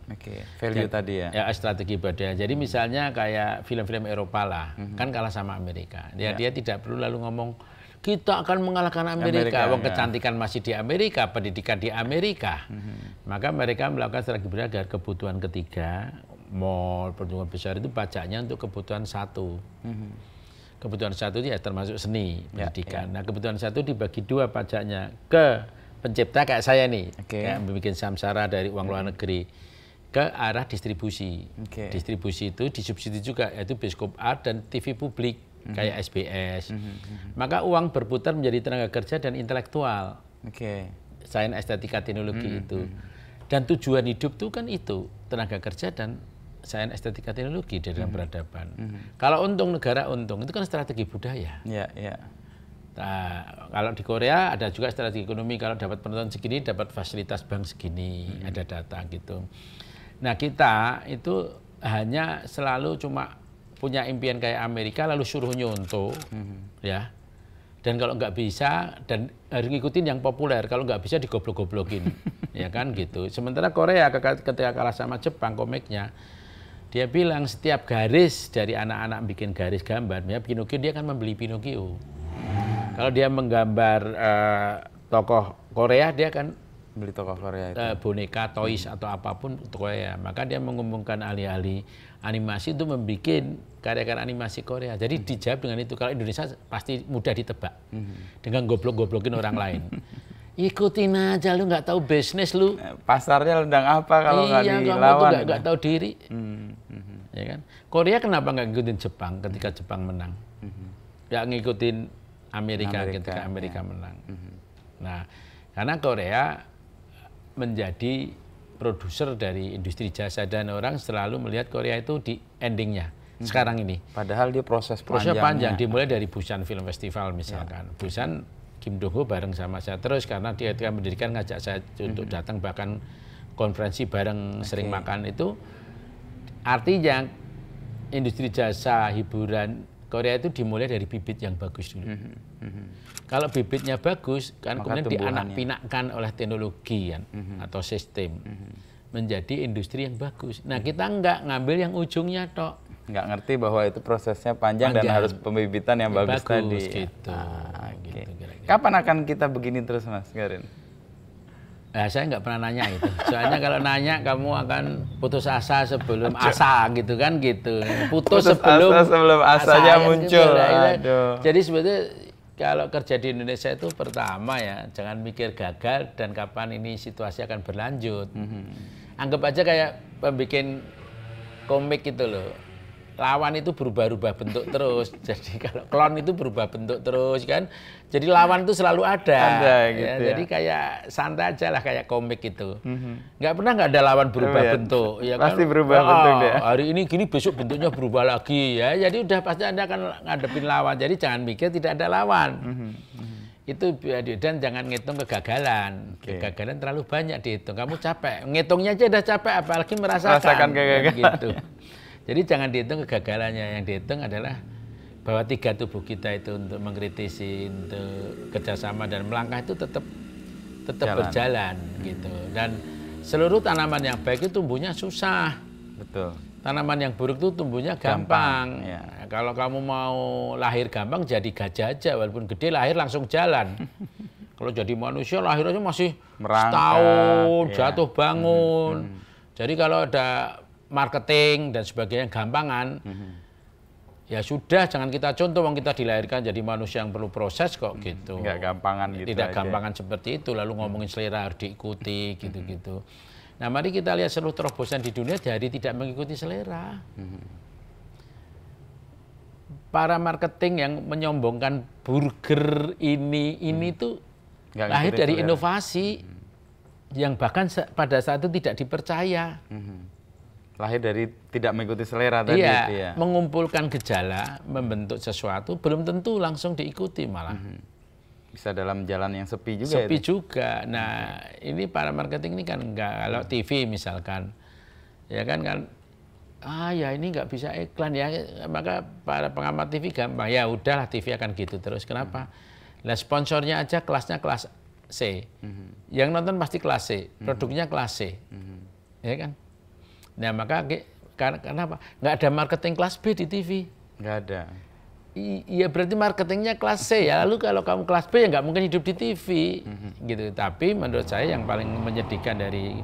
Value tadi ya? Ya, strategi budaya. Jadi misalnya kayak film-film Eropa lah, kan kalah sama Amerika. Dia tidak perlu lalu ngomong, kita akan mengalahkan Amerika. Wong kecantikan masih di Amerika, pendidikan di Amerika. Maka mereka melakukan strategi budaya agar kebutuhan ketiga, mall, pertunjukan besar itu pajaknya untuk kebutuhan satu. Kebutuhan satu itu ya termasuk seni, pendidikan. Nah, kebutuhan satu dibagi dua pajaknya ke pencipta kayak saya nih, kayak bikin samsara dari uang luar negeri ke arah distribusi. Distribusi itu disubsidi juga, yaitu bioskop art dan TV publik kayak SBS. Maka uang berputar menjadi tenaga kerja dan intelektual. Sains, estetika, teknologi itu. Dan tujuan hidup itu kan itu, tenaga kerja dan sains, estetika, teknologi dari dalam peradaban. Kalau untung negara untung, itu kan strategi budaya. Nah, kalau di Korea ada juga strategi ekonomi, kalau dapat penonton segini dapat fasilitas bank segini, ada data gitu. Nah, kita itu hanya selalu cuma punya impian kayak Amerika lalu suruh nyontoh, ya. Dan kalau nggak bisa dan harus ngikutin yang populer, kalau nggak bisa digoblok-goblokin, ya kan gitu. Sementara Korea ketika kalah sama Jepang komiknya, dia bilang setiap garis dari anak-anak bikin garis gambar, ya Pinocchio dia akan membeli Pinocchio. Kalau dia menggambar tokoh Korea, dia akan beli tokoh Korea itu. Boneka, toys atau apapun untuk Korea. Maka dia mengumpulkan ahli-ahli animasi itu membuat karya-karya animasi Korea. Jadi dijawab dengan itu. Kalau Indonesia pasti mudah ditebak dengan goblok-goblokin orang lain. Ikutin aja, lu nggak tahu bisnis lu. Pasarnya ledang apa kalau nggak dilawan? Iya, nggak tahu diri. Ya kan? Korea kenapa nggak ngikutin Jepang ketika Jepang menang? Nggak ngikutin Amerika ketika Amerika menang. Nah, karena Korea menjadi produser dari industri jasa dan orang selalu melihat Korea itu di endingnya sekarang ini. Padahal dia proses panjang, dimulai dari Busan Film Festival misalkan. Busan Kim Dong Ho bareng sama saya terus karena dia ketika mendirikan ngajak saya untuk datang bahkan konferensi bareng sering makan itu. Artinya industri jasa hiburan Korea itu dimulai dari bibit yang bagus dulu. Kalau bibitnya bagus, kan kemudian dianak-pinakkan oleh teknologi kan, atau sistem menjadi industri yang bagus. Nah kita nggak ngambil yang ujungnya tok. Nggak ngerti bahwa itu prosesnya panjang dan harus pembibitan yang bagus tadi. Gitu. Gitu kapan akan kita begini terus Mas Garin? Nah, saya nggak pernah nanya itu. Soalnya kalau nanya kamu akan putus asa sebelum asa gitu kan gitu. Putus sebelum asanya muncul. Gitu. Jadi sebetulnya kalau kerja di Indonesia itu pertama ya jangan mikir gagal dan kapan ini situasi akan berlanjut. Anggap aja kayak pembikin komik gitu loh. Lawan itu berubah-ubah bentuk terus. Jadi kalau klon itu berubah bentuk terus kan. Jadi lawan itu selalu ada gitu ya. Jadi kayak santai aja lah kayak komik itu. Nggak pernah nggak ada lawan berubah bentuk. Ya pasti kan? Berubah bentuk dia. Hari ini gini besok bentuknya berubah lagi ya. Jadi udah pasti Anda akan ngadepin lawan. Jadi jangan mikir tidak ada lawan. Itu dan jangan ngitung kegagalan. Kegagalan terlalu banyak dihitung. Kamu capek. Ngitungnya aja udah capek apalagi merasakan kegagalan. Gitu. Jadi jangan dihitung kegagalannya, yang dihitung adalah bahwa tiga tubuh kita itu untuk mengkritisi, untuk kerjasama dan melangkah itu tetap berjalan gitu. Dan seluruh tanaman yang baik itu tumbuhnya susah. Betul. Tanaman yang buruk itu tumbuhnya gampang. Ya. Kalau kamu mau lahir gampang jadi gajah aja, walaupun gede lahir langsung jalan. Kalau jadi manusia lahir aja masih setahun, jatuh bangun. Jadi kalau ada marketing dan sebagainya gampangan, ya sudah jangan kita contoh, wong kita dilahirkan jadi manusia yang perlu proses kok gitu. Nggak gampangan gitu. Tidak gampangan seperti itu, lalu ngomongin selera harus diikuti gitu-gitu. Nah mari kita lihat seluruh terobosan di dunia dari tidak mengikuti selera. Para marketing yang menyombongkan burger ini tuh lahir dari selera. Inovasi yang bahkan pada saat itu tidak dipercaya. Lahir dari tidak mengikuti selera tadi. Iya, itu ya. mengumpulkan gejala, membentuk sesuatu, belum tentu langsung diikuti malah. Bisa dalam jalan yang sepi juga. Sepi juga. Nah, ini para marketing ini kan enggak, kalau TV misalkan, ya kan ya ini nggak bisa iklan ya, maka para pengamat TV gampang, ya udahlah TV akan gitu terus. Kenapa? Nah, sponsornya aja kelasnya kelas C, yang nonton pasti kelas C, produknya kelas C, ya kan? Nah, maka kenapa? Nggak ada marketing kelas B di TV. Nggak ada. Iya, berarti marketingnya kelas C ya. Lalu kalau kamu kelas B ya nggak mungkin hidup di TV, gitu. Tapi menurut saya yang paling menyedihkan dari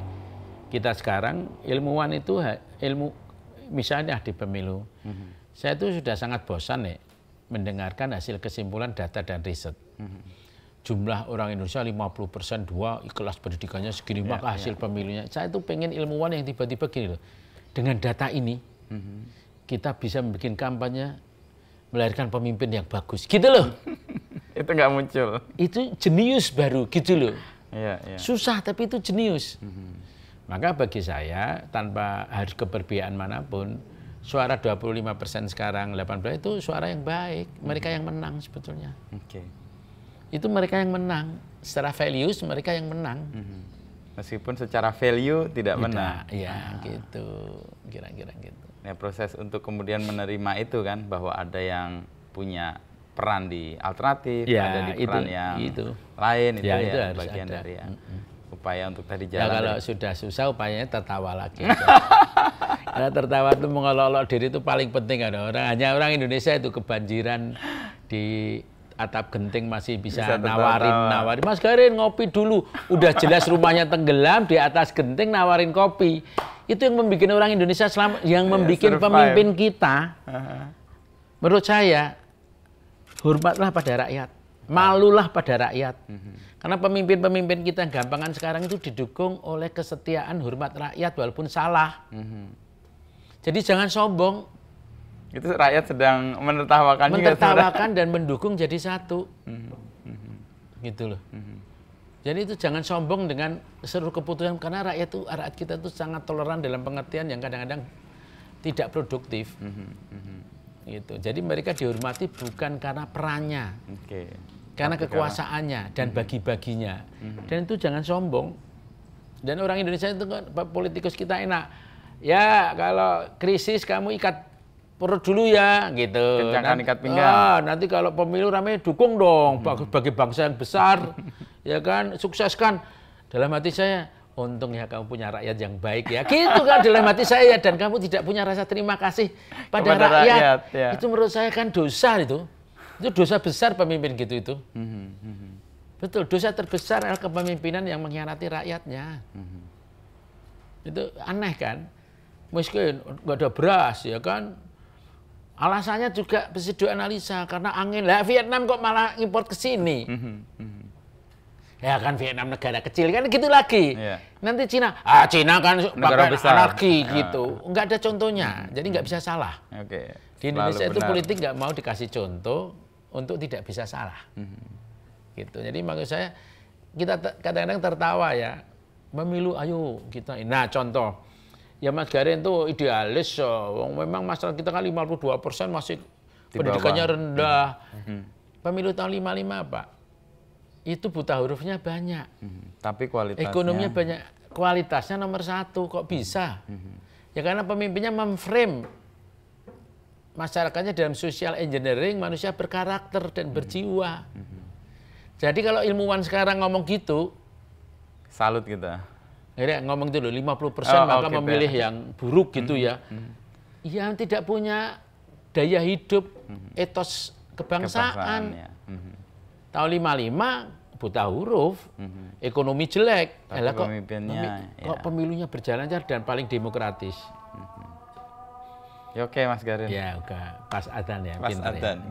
kita sekarang, ilmuwan itu misalnya di pemilu, saya itu sudah sangat bosan nih mendengarkan hasil kesimpulan data dan riset. Jumlah orang Indonesia 50% kelas pendidikannya segini, maka hasil pemilunya. Saya itu pengen ilmuwan yang tiba-tiba gini loh, dengan data ini kita bisa membuat kampanye melahirkan pemimpin yang bagus, gitu loh. Itu nggak muncul. Itu jenius baru, gitu loh. Iya. Susah tapi itu jenius. Maka bagi saya, tanpa harus keberpihakan manapun, suara 25% sekarang, 18% itu suara yang baik. Mereka yang menang sebetulnya. Itu mereka yang menang. Secara values, mereka yang menang. Meskipun secara value tidak menang. Iya, gitu. Kira-kira gitu. Ya, proses untuk kemudian menerima itu kan, bahwa ada yang punya peran di alternatif, ada di peran yang lain, itu ya bagian dari upaya untuk tadi jalan. Kalau sudah susah, upayanya tertawa lagi. Karena tertawa itu mengolok-olok diri itu paling penting. Hanya orang Indonesia itu kebanjiran di atap genting masih bisa nawarin. Mas Garin ngopi dulu. Udah jelas rumahnya tenggelam, di atas genting nawarin kopi. Itu yang membuat orang Indonesia yang membuat pemimpin kita. Menurut saya, hormatlah pada rakyat. Malulah pada rakyat. Karena pemimpin-pemimpin kita yang gampangan sekarang itu didukung oleh kesetiaan hormat rakyat walaupun salah. Jadi jangan sombong. Itu rakyat sedang menertawakan dan mendukung jadi satu. Gitu loh. Jadi itu jangan sombong dengan seluruh keputusan, karena rakyat kita itu sangat toleran dalam pengertian yang kadang-kadang tidak produktif. Gitu. Jadi mereka dihormati bukan karena perannya, karena kekuasaannya dan bagi-baginya. Dan itu jangan sombong. Dan orang Indonesia itu kan, politikus kita enak. Ya kalau krisis kamu ikat perut dulu ya, gitu. Kencangkan ikat pinggang. Nanti kalau pemilu ramai dukung dong, bagi bangsa yang besar, ya kan, sukseskan. Dalam hati saya, untung ya kamu punya rakyat yang baik ya. Gitu kan dalam hati saya, dan kamu tidak punya rasa terima kasih pada rakyat. Ya. Itu menurut saya kan dosa itu. Itu dosa besar pemimpin gitu itu. Betul, dosa terbesar adalah kepemimpinan yang mengkhianati rakyatnya. Itu aneh kan? Miskin, nggak ada beras, ya kan? Alasannya juga pseudo analisa, karena angin. Lah Vietnam kok malah import ke sini? Ya kan Vietnam negara kecil, kan gitu lagi. Nanti Cina, Cina kan pakai anarki gitu. Nggak ada contohnya, jadi nggak bisa salah. Di Indonesia itu politik nggak mau dikasih contoh untuk tidak bisa salah. Gitu. Jadi maksud saya, kita kadang-kadang tertawa ya, memilu ayo kita. Nah contoh, ya Mas Garin tuh idealis, memang masalah kita kan 52% masih pendidikannya rendah. Pemilu tahun 55 Pak, itu buta hurufnya banyak. Tapi kualitasnya, ekonominya banyak, kualitasnya nomor 1, kok bisa? Ya karena pemimpinnya memframe masyarakatnya dalam social engineering, manusia berkarakter dan berjiwa. Jadi kalau ilmuwan sekarang ngomong gitu, salut kita. Akhirnya ngomong dulu 50% maka memilih yang buruk gitu ya. Yang tidak punya daya hidup, etos kebangsaan. Tahun 55 buta huruf, ekonomi jelek. Kok pemilunya berjalan dan paling demokratis. Ya oke Mas Garin. Ya oke, pas adzan ya. Pas adzan.